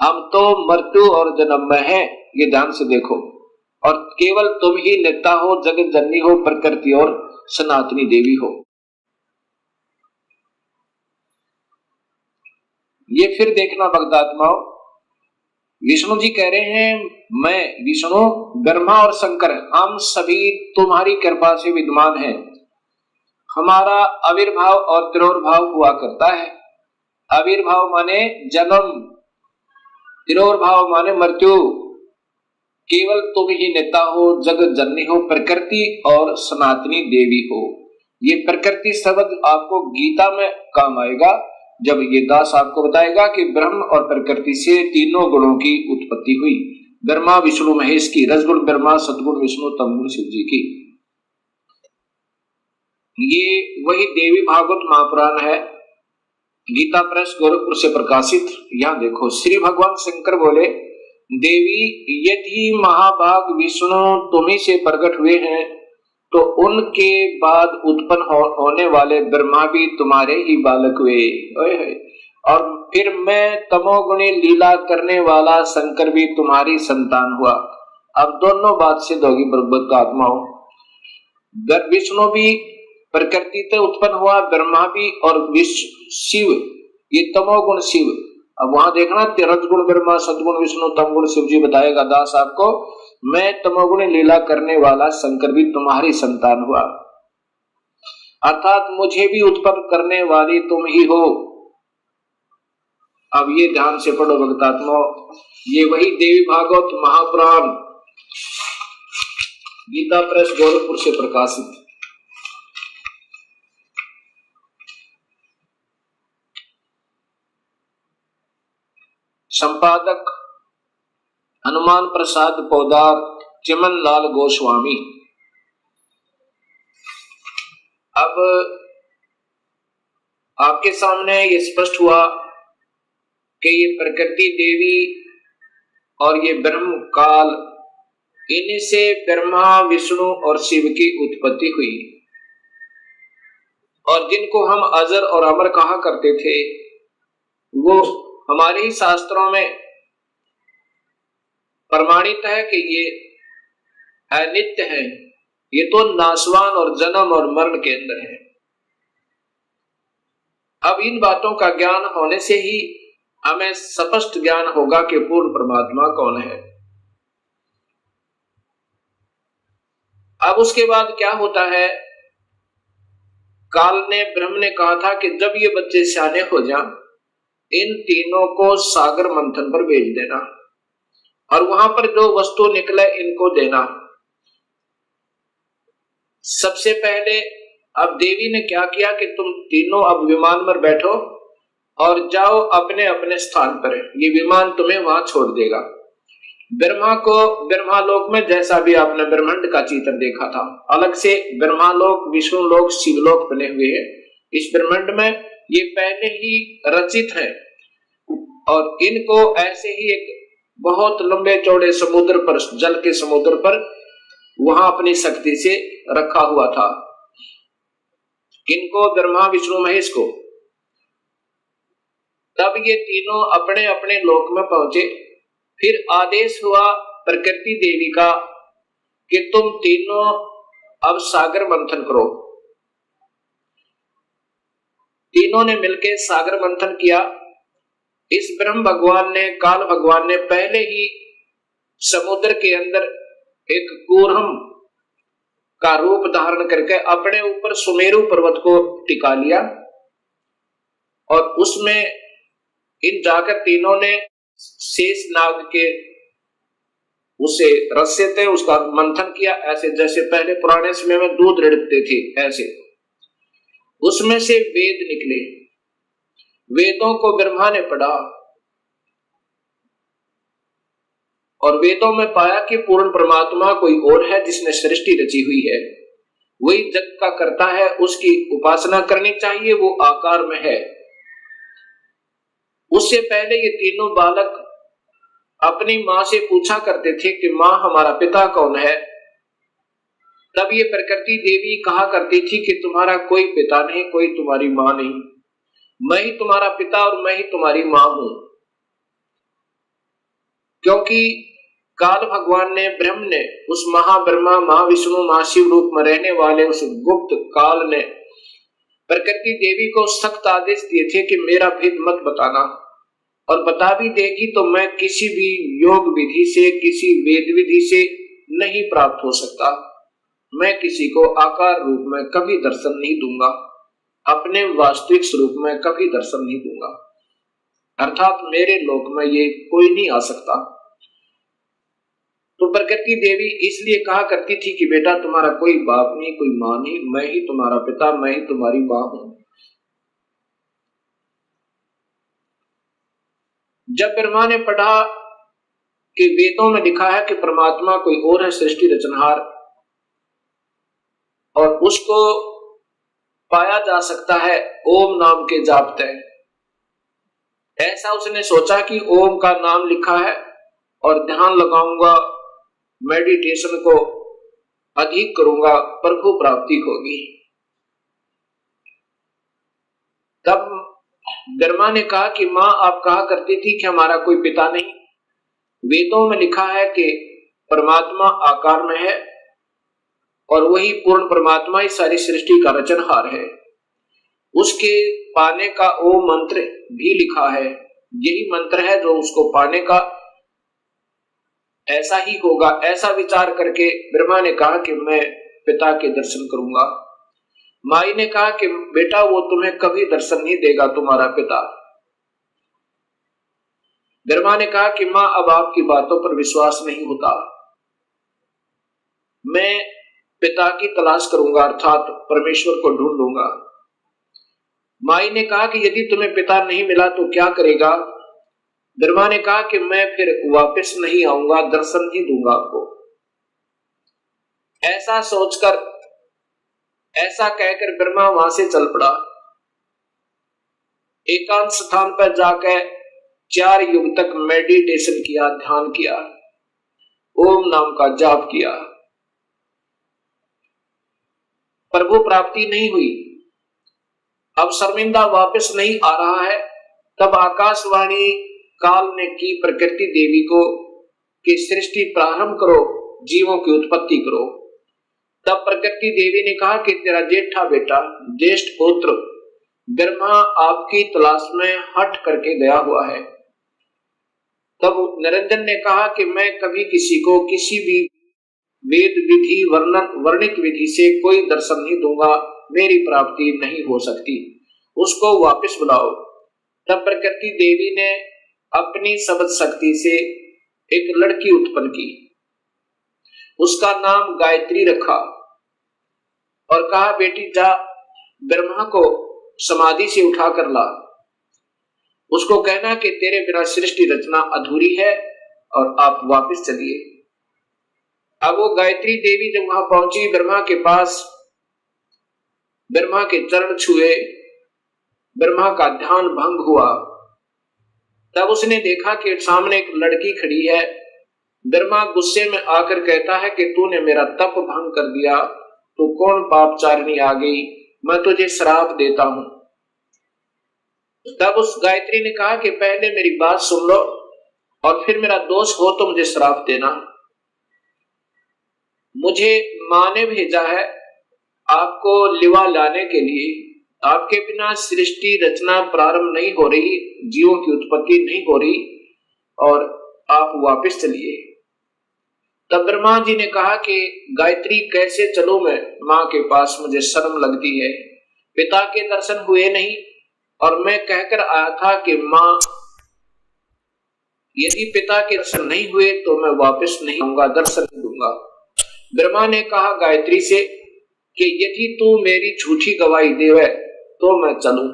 हम तो मृत्यु और जन्म में हैं, ये ध्यान से देखो। और केवल तुम ही नेता हो, जगत जननी हो, प्रकृति और सनातनी देवी हो। ये फिर देखना भक्तात्माओं, विष्णु जी कह रहे हैं मैं विष्णु, ब्रह्मा और शंकर हम सभी तुम्हारी कृपा से विद्यमान हैं। हमारा आविर्भाव और तिरोभाव हुआ करता है। आविर्भाव माने जन्म, तिरोभाव माने मृत्यु। केवल तुम ही नेता हो, जगत जननी हो, प्रकृति और सनातनी देवी हो। ये प्रकृति शब्द आपको गीता में काम आएगा जब ये दास आपको बताएगा कि ब्रह्म और प्रकृति से तीनों गुणों की उत्पत्ति हुई। ब्रह्मा विष्णु महेश की, रजगुण ब्रह्मा, सदगुण विष्णु, तमगुण शिव जी की। ये वही देवी भागवत महापुराण है, गीता प्रेस गोरखपुर से प्रकाशित। यहां देखो, श्री भगवान शंकर बोले देवी यदि महाभाग विष्णु तुम्ही से प्रकट हुए हैं तो उनके बाद उत्पन्न होने वाले ब्रह्मा भी तुम्हारे ही बालक हुए। और फिर मैं तमोगुणी लीला करने वाला शंकर भी तुम्हारी संतान हुआ। अब दोनों बात सिद्ध होगी भगवत आत्माओं। विष्णु भी प्रकृति से उत्पन्न हुआ, ब्रह्मा भी, और शिव ये तमोगुण शिव। अब वहां देखना, रजगुण ब्रह्मा, सदगुण विष्णु, तमगुण शिव जी बताएगा दास आपको। मैं तमोगुण लीला करने वाला शंकर भी तुम्हारी संतान हुआ, अर्थात मुझे भी उत्पन्न करने वाली तुम ही हो। अब ये ध्यान से पढ़ो भक्तात्मा, ये वही देवी भागवत महापुराण गीता प्रेस गोरखपुर से प्रकाशित। संपादक हनुमान प्रसाद पौदार, चिमन लाल गोस्वामी। अब आपके सामने ये स्पष्ट हुआ कि ये प्रकृति देवी और ये ब्रह्म काल, इनसे ब्रह्मा विष्णु और शिव की उत्पत्ति हुई। और जिनको हम अजर और अमर कहा करते थे, वो हमारे ही शास्त्रों में प्रमाणित है कि ये अनित्य है, ये तो नाशवान और जन्म और मरण के अंदर है। अब इन बातों का ज्ञान होने से ही हमें स्पष्ट ज्ञान होगा कि पूर्ण परमात्मा कौन है। अब उसके बाद क्या होता है, काल ने ब्रह्म ने कहा था कि जब ये बच्चे सियाने हो जाएं, इन तीनों को सागर मंथन पर भेज देना और वहां पर जो वस्तु निकले इनको देना। सबसे पहले अब देवी ने क्या किया कि तुम तीनों अब विमान पर बैठो और जाओ अपने अपने स्थान पर, ये विमान तुम्हें वहां छोड़ देगा। ब्रह्मा को ब्रह्मालोक में, जैसा भी आपने ब्रह्मांड का चित्र देखा था, अलग से ब्रह्मालोक, विष्णुलोक, शिवलोक बने हुए हैं। इस ब्रह्मांड में ये पहले ही रचित है और इनको ऐसे ही एक बहुत लंबे चौड़े समुद्र पर, जल के समुद्र पर वहां अपनी शक्ति से रखा हुआ था, इनको ब्रह्मा विष्णु महेश को। तब ये तीनों अपने अपने लोक में पहुंचे। फिर आदेश हुआ प्रकृति देवी का कि तुम तीनों अब सागर मंथन करो। तीनों ने मिलकर सागर मंथन किया। इस ब्रह्म भगवान ने, काल भगवान ने पहले ही समुद्र के अंदर एक कूर्म का रूप धारण करके अपने ऊपर सुमेरु पर्वत को टिका लिया और उसमें इन जाकर तीनों ने शेष नाग के उसे रस्से थे उसका मंथन किया, ऐसे जैसे पहले पुराने समय में दूध रिड़कते थे ऐसे। उसमें से वेद निकले। वेदों को ब्रह्मा ने पढ़ा और वेदों में पाया कि पूर्ण परमात्मा कोई और है जिसने सृष्टि रची हुई है, वही जग का करता है, उसकी उपासना करनी चाहिए, वो आकार में है। उससे पहले ये तीनों बालक अपनी मां से पूछा करते थे कि मां हमारा पिता कौन है। तब ये प्रकृति देवी कहा करती थी कि तुम्हारा कोई पिता नहीं, कोई तुम्हारी मां नहीं, मैं ही तुम्हारा पिता और मैं ही तुम्हारी मां हूं। क्योंकि काल भगवान ने, ब्रह्म ने, उस महाब्रह्मा, महाविष्णु, महाशिव रूप में रहने वाले उस गुप्त काल ने प्रकृति देवी को सख्त आदेश दिए थे कि मेरा भेद मत बताना, और बता भी देगी तो मैं किसी भी योग विधि से, किसी वेद विधि से नहीं प्राप्त हो सकता। मैं किसी को आकार रूप में कभी दर्शन नहीं दूंगा, अपने वास्तविक स्वरूप में कभी दर्शन नहीं दूंगा, अर्थात मेरे लोक में ये कोई नहीं आ सकता। तो प्रकृति देवी इसलिए कहा करती थी कि बेटा तुम्हारा कोई बाप नहीं, कोई मां नहीं, मैं ही तुम्हारा पिता, मैं ही तुम्हारी मां हूं। जब ब्रह्मा ने पढ़ा कि वेदों में लिखा है कि परमात्मा कोई और है, सृष्टि रचनहार, और उसको पाया जा सकता है ओम नाम के जाप तय, ऐसा उसने सोचा कि ओम का नाम लिखा है और ध्यान लगाऊंगा, मेडिटेशन को अधिक करूंगा, प्रभु प्राप्ति होगी। तब ब्रह्मा ने कहा कि मां आप कहा करती थी कि हमारा कोई पिता नहीं, वेदों में लिखा है कि परमात्मा आकार में है और वही पूर्ण परमात्मा ही सारी सृष्टि का रचनहार है। उसके पाने का ओम मंत्र भी लिखा है, यही मंत्र है जो उसको पाने का, ऐसा ही होगा। ऐसा विचार करके ब्रह्मा ने कहा कि मैं पिता के दर्शन करूंगा। माई ने कहा कि बेटा वो तुम्हें कभी दर्शन नहीं देगा, तुम्हारा पिता। ब्रह्मा ने कहा कि मां अब आपकी बातों पर विश्वास नहीं होता, मैं पिता की तलाश करूंगा, अर्थात परमेश्वर को ढूंढूंगा। माई ने कहा कि यदि तुम्हें पिता नहीं मिला तो क्या करेगा। ब्रह्मा ने कहा कि मैं फिर वापस नहीं आऊंगा, दर्शन नहीं दूंगा आपको। ऐसा सोचकर, ऐसा कहकर ब्रह्मा वहां से चल पड़ा। एकांत स्थान पर जाकर 4 युग तक मेडिटेशन किया, ध्यान किया, ओम नाम का जाप किया। प्रभु प्राप्ति नहीं हुई। अब शर्मिंदा वापस नहीं आ रहा है। तब आकाशवाणी काल ने की प्रकृति देवी को कि सृष्टि प्रारंभ करो, जीवों की उत्पत्ति करो। तब प्रकृति देवी ने कहा कि तेरा जेठा बेटा, ज्येष्ठ पुत्र ब्रह्मा आपकी तलाश में हट करके गया हुआ है। तब निरंजन ने कहा कि मैं कभी किसी को किसी भी वेद विधि वर्णित विधि से कोई दर्शन नहीं दूंगा, मेरी प्राप्ति नहीं हो सकती, उसको वापस बुलाओ। तब प्रकृति देवी ने अपनी शब्द शक्ति से एक लड़की उत्पन्न की, उसका नाम गायत्री रखा और कहा बेटी जा ब्रह्मा को समाधि से उठा कर ला, उसको कहना कि तेरे बिना सृष्टि रचना अधूरी है और आप वापस चलिए। अब वो गायत्री देवी जब वहां पहुंची ब्रह्मा के पास, ब्रह्मा के चरण छुए, ब्रह्मा का ध्यान भंग हुआ। तब उसने देखा कि सामने एक लड़की खड़ी है। ब्रह्मा गुस्से में आकर कहता है कि तूने मेरा तप भंग कर दिया, तू कौन पापचारिणी आ गई, मैं तुझे श्राप देता हूं। तब उस गायत्री ने कहा कि पहले मेरी बात सुन लो और फिर मेरा दोष हो तो मुझे श्राप देना। मुझे मां ने भेजा है आपको लिवा लाने के लिए, आपके बिना सृष्टि रचना प्रारंभ नहीं हो रही, जीवों की उत्पत्ति नहीं हो रही और आप वापस चलिए। तब ब्रह्मा जी ने कहा कि गायत्री कैसे चलूं मैं मां के पास, मुझे शर्म लगती है, पिता के दर्शन हुए नहीं और मैं कहकर आया था कि मां यदि पिता के दर्शन नहीं हुए तो मैं वापस नहीं आऊंगा, दर्शन नहीं दूंगा। ब्रह्मा ने कहा गायत्री से कि यदि तू मेरी झूठी गवाही देवे तो मैं चलूं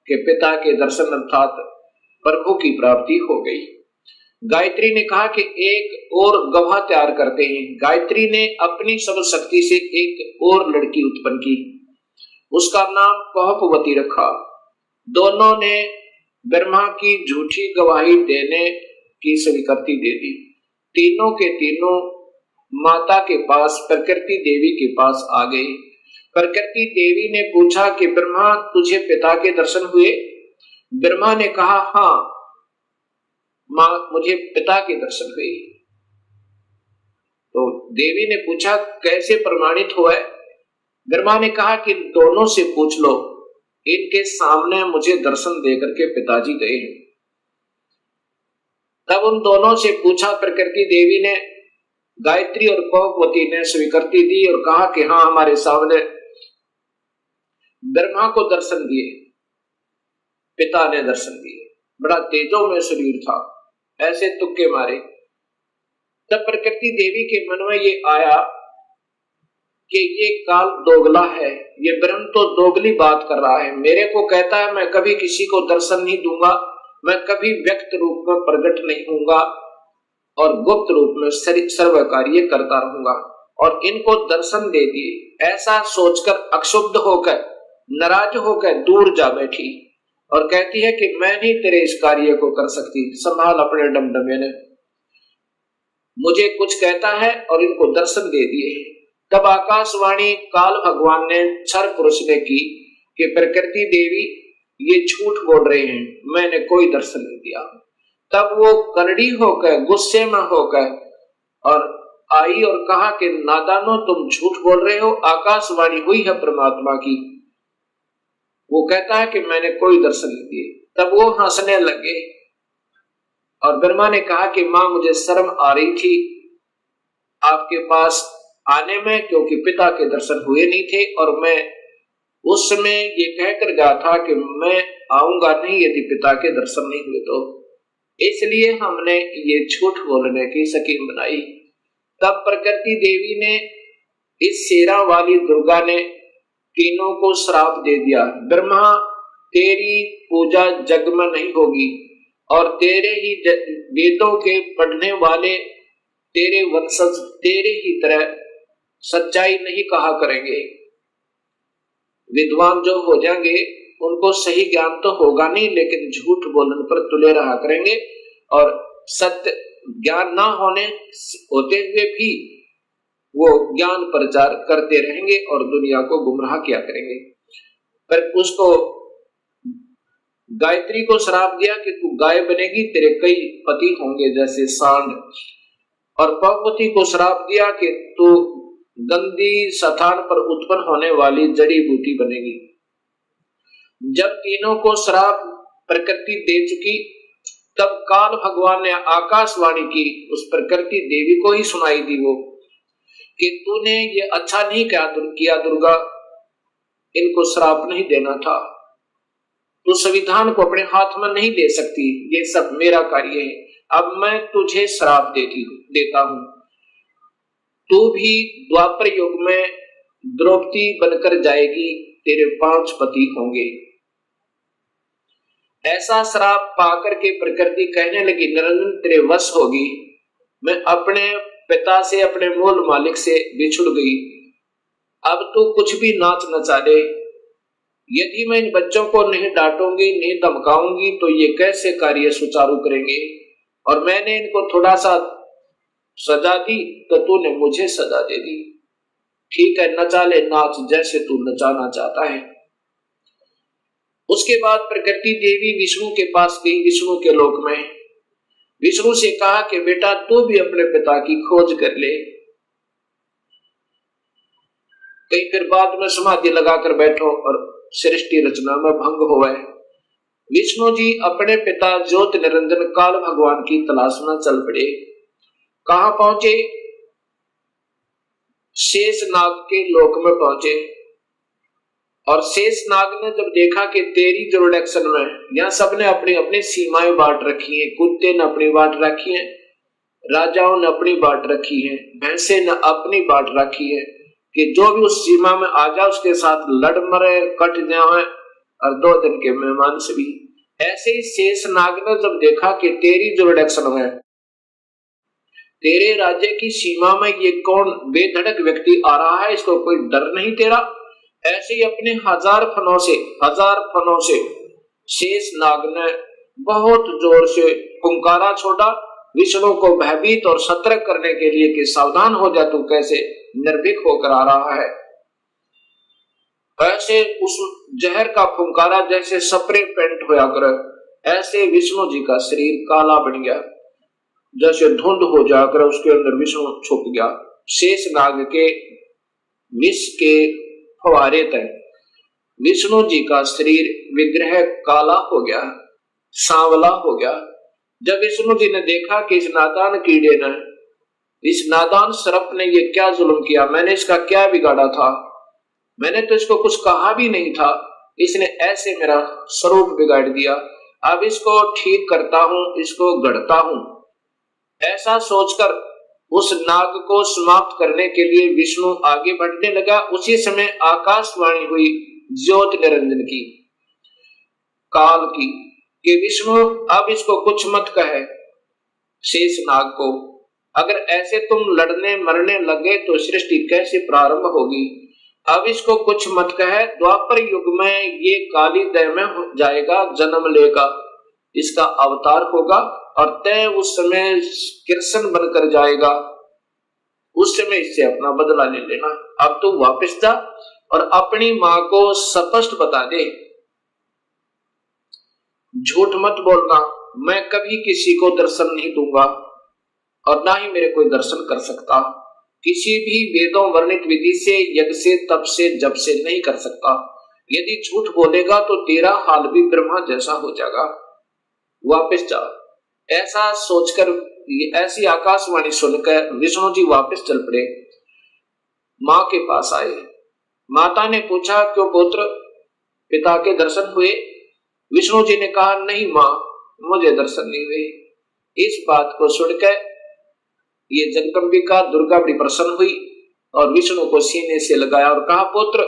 कि पिता के दर्शन अर्थात प्रभु की प्राप्ति हो गई। गायत्री ने कहा कि एक और गवाह तैयार करते हैं। गायत्री ने अपनी सब शक्ति से एक और लड़की उत्पन्न की, उसका नाम पहुपवती रखा। दोनों ने ब्रह्मा की झूठी गवाही देने की स्वीकृति दे दी। तीनों के तीनों माता के पास प्रकृति देवी के पास आ गए। प्रकृति देवी ने पूछा कि ब्रह्मा तुझे पिता के दर्शन हुए? ब्रह्मा ने कहा हाँ मां मुझे पिता के दर्शन हुए। तो देवी ने पूछा कैसे प्रमाणित हुआ है? ब्रह्मा ने कहा कि दोनों से पूछ लो, इनके सामने मुझे दर्शन देकर के पिताजी गए हैं। तब उन दोनों से पूछा प्रकृति देवी ने, गायत्री और पहुपवती ने स्वीकृति दी और कहा कि हाँ हमारे सामने ब्रह्मा को दर्शन दिए, पिता ने दर्शन दिए, बड़ा तेजो में शरीर था, ऐसे तुक्के मारे। तब प्रकृति देवी के मन में ये आया कि ये काल दोगला है, ये ब्रह्म तो दोगली बात कर रहा है, मेरे को कहता है मैं कभी किसी को दर्शन नहीं दूंगा, मैं कभी व्यक्त रूप में प्रकट नहीं होऊंगा और गुप्त रूप में सर्व कार्य करता रहूंगा, और इनको दर्शन दे दिए। ऐसा सोचकर अक्षुब्ध होकर नाराज होकर दूर जा बैठी और कहती है कि मैं नहीं तेरे इस कार्य को कर सकती, संभाल अपने डमडमे ने। मुझे कुछ कहता है और इनको दर्शन दे दिए। तब आकाशवाणी काल भगवान ने क्षर पुरुष ने की कि प्रकृति देवी ये झूठ बोल रहे हैं, मैंने कोई दर्शन नहीं दिया। तब वो करड़ी होकर गुस्से में होकर और आई और कहा कि नादानो तुम झूठ बोल रहे हो, आकाशवाणी हुई है परमात्मा की। वो कहता है कि मैंने कोई दर्शन नहीं दिए। तब वो हंसने लगे और ब्रह्मा ने कहा कि मां मुझे शर्म आ रही थी आपके पास आने में, क्योंकि पिता के दर्शन हुए नहीं थे और मैं उस समय ये कहकर गया था कि मैं आऊंगा नहीं यदि पिता के दर्शन नहीं हुए तो, इसलिए हमने ये झूठ बोलने की स्कीम बनाई। तब प्रकृति देवी ने इस शेरा वाली दुर्गा ने तीनों को श्राप दे दिया, ब्रह्मा तेरी पूजा जग में नहीं होगी और तेरे ही वेदों के पढ़ने वाले तेरे वंशज तेरे ही तरह सच्चाई नहीं कहा करेंगे। विद्वान जो हो जाएंगे उनको सही ज्ञान तो होगा नहीं, लेकिन झूठ बोलने पर तुले रहा करेंगे और सत्य ज्ञान ना होते हुए भी वो ज्ञान प्रचार करते रहेंगे और दुनिया को गुमराह किया करेंगे। पर उसको गायत्री को श्राप दिया कि तू गाय बनेगी, तेरे कई पति होंगे जैसे सांड, और पहुपति को श्राप दिया कि तू गंदी स्थान पर उत्पन्न होने वाली जड़ी बूटी बनेगी। जब तीनों को श्राप प्रकृति दे चुकी, तब काल भगवान ने आकाशवाणी की, उस प्रकृति देवी को ही सुनाई दी वो, कि तूने ये अच्छा नहीं किया दुर्गा, इनको श्राप नहीं देना था, तू संविधान को अपने हाथ में नहीं ले सकती, ये सब मेरा कार्य है, अब मैं तुझे श्राप देता हूं, तू भी द्वापर युग में द्रौपदी बनकर जाएगी, तेरे 5 पति होंगे। ऐसा श्राप पाकर के प्रकृति कहने लगी, निरंजन तेरे वश होगी, मैं अपने पिता से, अपने मूल मालिक से बिछुड़ गई, अब तू कुछ भी नाच नचा दे, यदि मैं इन बच्चों को नहीं डांटूंगी, नहीं धमकाऊंगी, तो ये कैसे कार्य सुचारू करेंगे, और मैंने इनको थोड़ा सा सजा दी तो तूने मुझे सजा दे दी, ठीक है नचा ले नाच जैसे तू नचाना चाहता है। उसके बाद प्रकृति देवी विष्णु के पास गई, विष्णु के लोक में, विष्णु से कहा कि बेटा तू भी अपने पिता की खोज कर ले, कहीं फिर बाद में समाधि लगाकर बैठो और सृष्टि रचना में भंग होवे। विष्णु जी अपने पिता ज्योत निरंजन काल भगवान की तलाश में चल पड़े। कहां पहुंचे? शेषनाग के लोक में पहुंचे, और शेषनाग ने जब देखा कि तेरी जुरिडक्शन में यहाँ सबने अपनी अपनी सीमाएं बांट रखी हैं, कुत्ते ने अपनी बांट रखी है, राजाओं ने अपनी बांट रखी है, भैंसे ने अपनी बांट रखी है, कि जो भी उस सीमा में आ जाए उसके साथ लड़ मरे कट जाए, और 2 दिन के मेहमान से भी। ऐसे ही शेषनाग ने जब देखा कि तेरी जुरिडक्शन में, तेरे राज्य की सीमा में ये कौन बेधड़क व्यक्ति आ रहा है, इसको कोई डर नहीं तेरा, ऐसे ही अपने 1000 फनों से शेषनाग ने बहुत जोर से पुकारा छोड़ा, विष्णु को भयभीत और सतर्क करने के लिए कि सावधान हो जा, तू कैसे निर्भीक होकर आ रहा है। ऐसे उस जहर का फुंकारा जैसे स्प्रे पेंट होया करे, ऐसे विष्णु जी का शरीर काला बन गया, जैसे धुंध हो जाकर उसके अंदर विष्णु छुप गया। शेषनाग के विष के फवारे तक विष्णु जी का शरीर विग्रह काला हो गया, सांवला हो गया। जब विष्णु जी ने देखा कि इस नादान कीड़े ने, इस नादान सर्प ने ये क्या जुल्म किया, मैंने इसका क्या बिगाड़ा था, मैंने तो इसको कुछ कहा भी नहीं था, इसने ऐसे मेरा स्वरूप बिगाड़ दिया, अब इसको ठीक करता हूं, इसको गढ़ता हूं। ऐसा सोचकर उस नाग को समाप्त करने के लिए विष्णु आगे बढ़ने लगा। उसी समय आकाशवाणी हुई ज्योत निरंजन की, काल की, कि विष्णु अब इसको कुछ मत कहे शेषनाग को, अगर ऐसे तुम लड़ने मरने लगे तो सृष्टि कैसे प्रारंभ होगी, अब इसको कुछ मत कहे, द्वापर युग में ये काली देह में जाएगा, जन्म लेगा, इसका अवतार होगा, और तय उस समय कृष्ण बनकर जाएगा, उस समय इससे अपना बदला ले लेना। अब तू वापस जा और अपनी मां को स्पष्ट बता दे, झूठ मत बोलना, मैं कभी किसी को दर्शन नहीं दूंगा और ना ही मेरे कोई दर्शन कर सकता, किसी भी वेदों वर्णित विधि से, यज्ञ से, तप से, जप से नहीं कर सकता। यदि झूठ बोलेगा तो तेरा हाल भी ब्रह्मा जैसा हो जाएगा, वापस जा। ऐसा सोचकर, ऐसी आकाशवाणी सुनकर विष्णु जी वापस चल पड़े, मां के पास आए। माता ने पूछा, क्यों पुत्र, पिता के दर्शन हुए? विष्णु जी ने कहा, नहीं मां, मुझे दर्शन नहीं हुए। इस बात को सुनकर ये जगदंबिका दुर्गा बड़ी प्रसन्न हुई और विष्णु को सीने से लगाया और कहा, पुत्र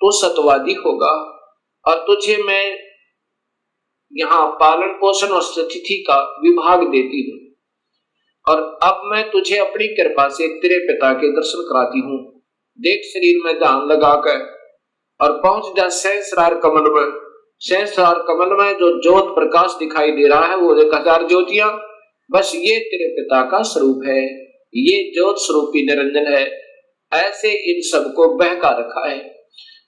तू सत्यवादी होगा और तुझे मैं यहाँ पालन पोषण और स्थिति का विभाग देती हूँ, और अब मैं तुझे अपनी कृपा से तेरे पिता के दर्शन कराती हूँ। देख शरीर में ध्यान लगाकर और पहुंच जा सहस्रार कमल में। सहस्रार कमल में जो ज्योत प्रकाश दिखाई दे रहा है वो 1000 ज्योतियां, बस ये तेरे पिता का स्वरूप है, ये ज्योत स्वरूपी निरंजन है। ऐसे इन सबको बहका रखा है।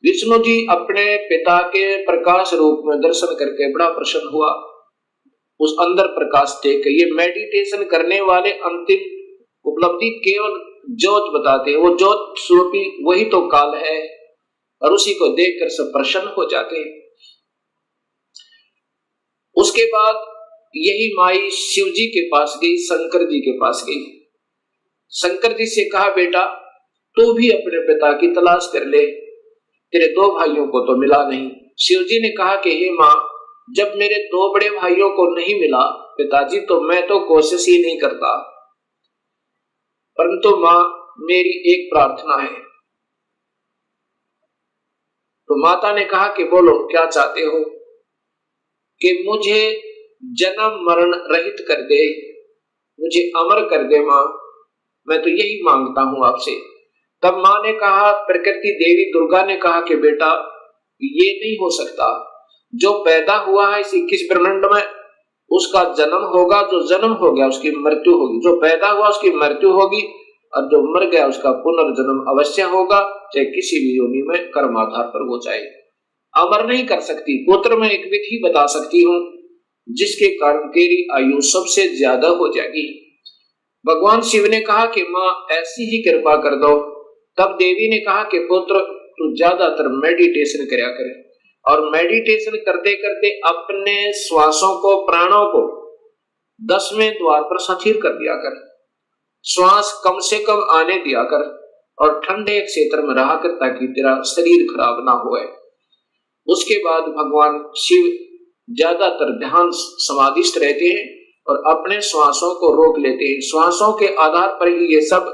विष्णु जी अपने पिता के प्रकाश रूप में दर्शन करके बड़ा प्रसन्न हुआ। उस अंदर प्रकाश देख के, ये मेडिटेशन करने वाले अंतिम उपलब्धि केवल ज्योत बताते हैं, वो ज्योत स्वरूपी वही तो काल है, और उसी को देखकर सब प्रसन्न हो जाते हैं। उसके बाद यही माई शिव जी के पास गई, शंकर जी के पास गई। शंकर जी से कहा, बेटा तू भी अपने पिता की तलाश कर ले, तेरे दो भाइयों को तो मिला नहीं। शिव जी ने कहा कि हे माँ, जब मेरे दो बड़े भाइयों को नहीं मिला पिताजी, तो मैं तो कोशिश ही नहीं करता, परंतु माँ मेरी एक प्रार्थना है। तो माता ने कहा कि बोलो क्या चाहते हो? कि मुझे जन्म मरण रहित कर दे, मुझे अमर कर दे माँ, मैं तो यही मांगता हूं आपसे। तब माँ ने कहा, प्रकृति देवी दुर्गा ने कहा कि बेटा ये नहीं हो सकता, जो पैदा हुआ है इस 21 ब्रह्मांड में उसका जन्म होगा, जो जन्म हो गया उसकी मृत्यु होगी, जो पैदा हुआ उसकी मृत्यु होगी, और जो मर गया उसका पुनर्जन्म अवश्य होगा, चाहे किसी भी योनि में कर्म आधार पर वो जाए। अमर नहीं कर सकती। पुत्र में एक विधि बता सकती हूँ जिसके कारण तेरी आयु सबसे ज्यादा हो जाएगी। भगवान शिव ने कहा कि माँ ऐसी ही कृपा कर दो। तब देवी ने कहा कि पुत्र तू ज्यादातर मेडिटेशन करया करे, और मेडिटेशन करते करते अपने श्वासों को, प्राणों को 10वें द्वार पर स्थिर कर दिया कर, श्वास कम से कम आने दिया कर, और ठंडे क्षेत्र में रहा कर ताकि तेरा शरीर खराब ना होए। उसके बाद भगवान शिव ज्यादातर ध्यान समाधिस्थ रहते हैं और अपने श्वासों को रोक लेते हैं। श्वासों के आधार पर ही ये सब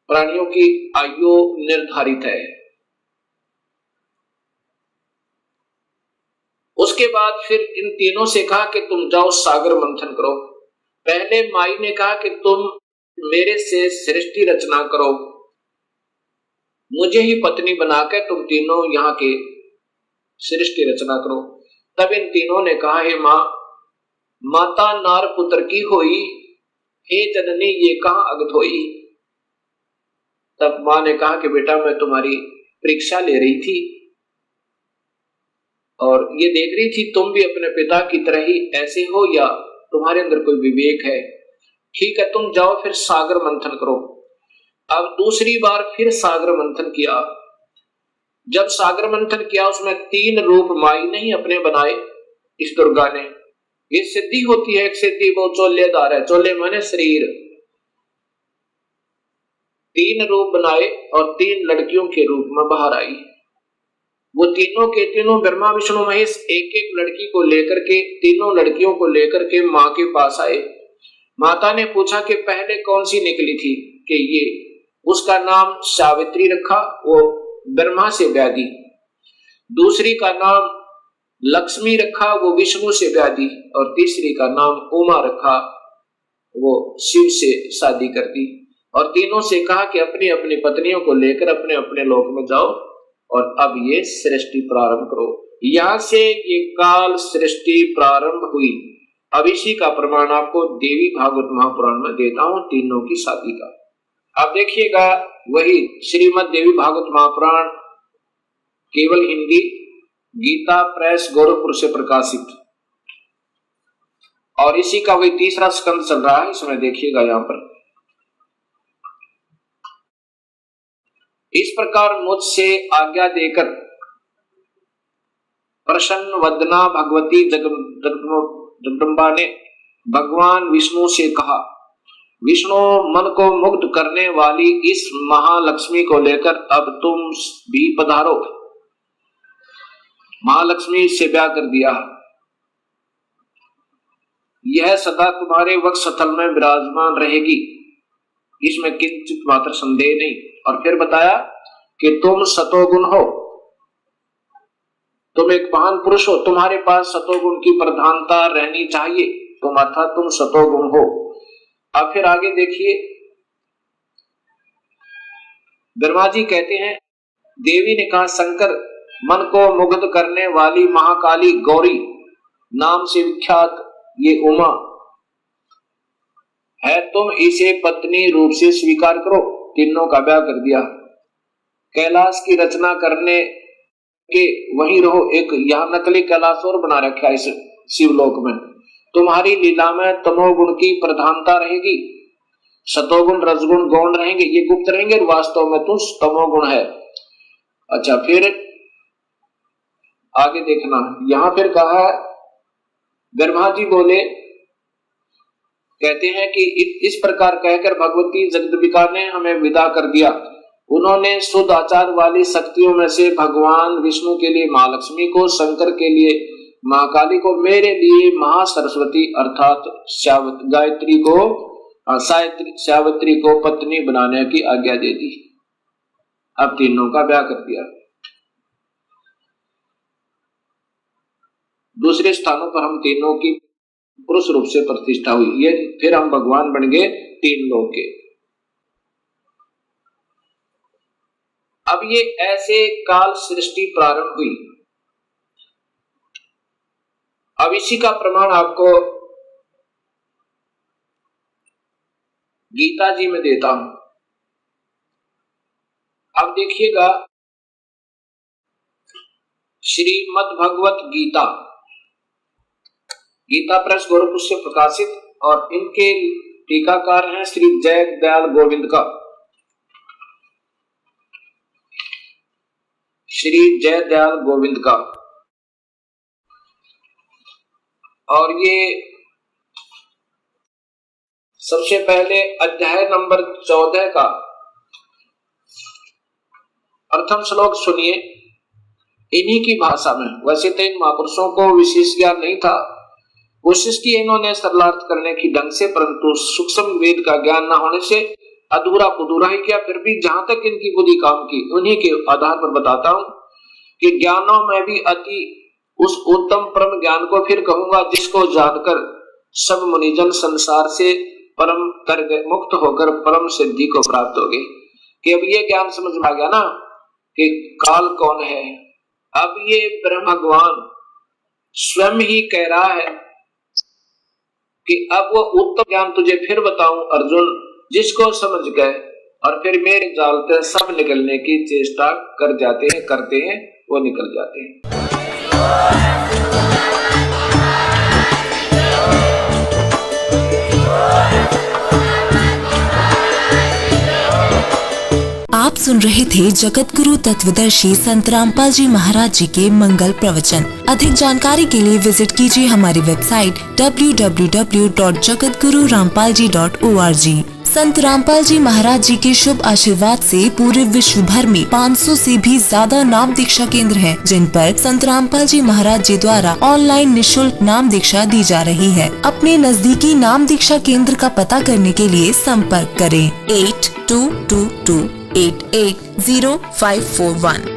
प्राणियों की आयु निर्धारित है। उसके बाद फिर इन तीनों से कहा कि तुम जाओ सागर मंथन करो। पहले माई ने कहा कि तुम मेरे से सृष्टि रचना करो, मुझे ही पत्नी बनाकर तुम तीनों यहाँ के सृष्टि रचना करो। तब इन तीनों ने कहा, हे माँ, माता नार पुत्र की होई, हे जननी ये कहाँ अगत होई। तब माँ ने कहा कि बेटा मैं तुम्हारी परीक्षा ले रही थी और ये देख रही थी तुम भी अपने पिता की तरह ही ऐसे हो या तुम्हारे अंदर कोई विवेक है। ठीक है, तुम जाओ फिर सागर मंथन करो। अब दूसरी बार फिर सागर मंथन किया। जब सागर मंथन किया उसमें 3 रूप माई नहीं अपने बनाए इस दुर्गा ने। ये सिद्धि होती है, एक सिद्धि वो चोलेदार है, चोले माने शरीर। 3 रूप बनाए और 3 लड़कियों के रूप में बाहर आई। वो तीनों के तीनों ब्रह्मा विष्णु महेश एक एक लड़की को लेकर के, तीनों लड़कियों को लेकर के माँ के पास आए। माता ने पूछा कि पहले कौन सी निकली थी? कि ये, उसका नाम सावित्री रखा, वो ब्रह्मा से ब्याह दी। दूसरी का नाम लक्ष्मी रखा, वो विष्णु से ब्याह दी। और तीसरी का नाम उमा रखा, वो शिव से शादी कर दी। और तीनों से कहा कि अपनी अपनी पत्नियों को लेकर अपने अपने लोक में जाओ और अब ये सृष्टि प्रारंभ करो। यहां से ये काल सृष्टि प्रारंभ हुई। अब इसी का प्रमाण आपको देवी भागवत महापुराण में देता हूं, तीनों की शादी का। अब देखिएगा, वही श्रीमद देवी भागवत महापुराण केवल हिंदी, गीता प्रेस गोरखपुर से प्रकाशित, और इसी का वही तीसरा स्कंद चल रहा है। इसमें देखिएगा यहां पर, इस प्रकार मुझसे आज्ञा देकर प्रसन्न वदना भगवती जगदम्बा ने भगवान विष्णु से कहा, विष्णु मन को मुग्ध करने वाली इस महालक्ष्मी को लेकर अब तुम भी पधारो। महालक्ष्मी से ब्याह कर दिया। यह सदा तुम्हारे वक्षस्थल में विराजमान रहेगी, इसमें किंचित मात्र संदेह नहीं। और फिर बताया कि तुम सतोगुण हो, तुम एक महान पुरुष हो, तुम्हारे पास सतोगुण की प्रधानता रहनी चाहिए, तुम अर्थात तुम सतोगुण हो। अब फिर आगे देखिए, ब्रह्मा जी कहते हैं, देवी ने कहा, शंकर मन को मुग्ध करने वाली महाकाली गौरी नाम से विख्यात ये उमा है, तुम इसे पत्नी रूप से स्वीकार करो। तीनों का ब्याह कर दिया। कैलाश की रचना करने के वहीं रहो। एक यहाँ नकली कैलाश और बना रखा है इस शिवलोक में। तुम्हारी लीला में तमोगुण की प्रधानता रहेगी, सतोगुण रजगुण गौण रहेंगे, ये गुप्त रहेंगे, वास्तव में तुम तमोगुण है। अच्छा, फिर आगे देखना। यहाँ फिर कहा ब्रह्मा जी बोले, कहते हैं कि इस प्रकार कहकर भगवती जगदम्बिका ने हमें विदा कर दिया। उन्होंने शुद्ध आचार वाली शक्तियों में से भगवान विष्णु के लिए माँ लक्ष्मी को, शंकर के लिए महाकाली को, मेरे लिए महासरस्वती अर्थात सावित्री को पत्नी बनाने की आज्ञा दे दी। अब तीनों का ब्याह कर दिया। दूसरे स्थानों पर हम तीनों की पुरुष रूप से प्रतिष्ठा हुई। ये फिर हम भगवान बन गए तीन लोग के। अब ये ऐसे काल सृष्टि प्रारंभ हुई। अब इसी का प्रमाण आपको गीता जी में देता हूं। अब देखिएगा, श्रीमद् भगवत गीता, गीता प्रेस गोरखपुर से प्रकाशित, और इनके टीकाकार हैं श्री जय दयाल गोविंद का, श्री जय दयाल गोविंद का। और ये सबसे पहले अध्याय नंबर 14 का प्रथम श्लोक सुनिए इन्हीं की भाषा में। वैसे तो इन महापुरुषों को विशेष ज्ञान नहीं था, कोशिश की इन्होंने सरलार्थ करने की ढंग से, परंतु सूक्ष्म वेद का ज्ञान न होने से अधूरा पुधूरा ही किया। फिर भी जहां तक इनकी बुद्धि काम की, उन्हीं के आधार पर बताता हूं कि ज्ञानों में भी अति उस उत्तम परम ज्ञान को फिर कहूंगा, जिसको जानकर सब मुनिजन संसार से परम कर मुक्त होकर परम सिद्धि को प्राप्त हो गए। कि अब ये ज्ञान समझ में आ गया ना कि काल कौन है। अब ये ब्रह्म भगवान स्वयं ही कह रहा है कि अब वो उत्तम ज्ञान तुझे फिर बताऊं अर्जुन, जिसको समझ गए और फिर मेरे जाल से सब निकलने की चेष्टा कर जाते हैं, करते हैं, वो निकल जाते हैं। आप सुन रहे थे जगत गुरु तत्वदर्शी संत रामपाल जी महाराज जी के मंगल प्रवचन। अधिक जानकारी के लिए विजिट कीजिए हमारी वेबसाइट www.jagatgururampalji.org। संत रामपाल जी महाराज जी के शुभ आशीर्वाद से पूरे विश्व भर में 500 से भी ज्यादा नाम दीक्षा केंद्र हैं, जिन पर संत रामपाल जी महाराज जी द्वारा ऑनलाइन निशुल्क नाम दीक्षा दी जा रही है। अपने नजदीकी नाम दीक्षा केंद्र का पता करने के लिए संपर्क करें 8222880541।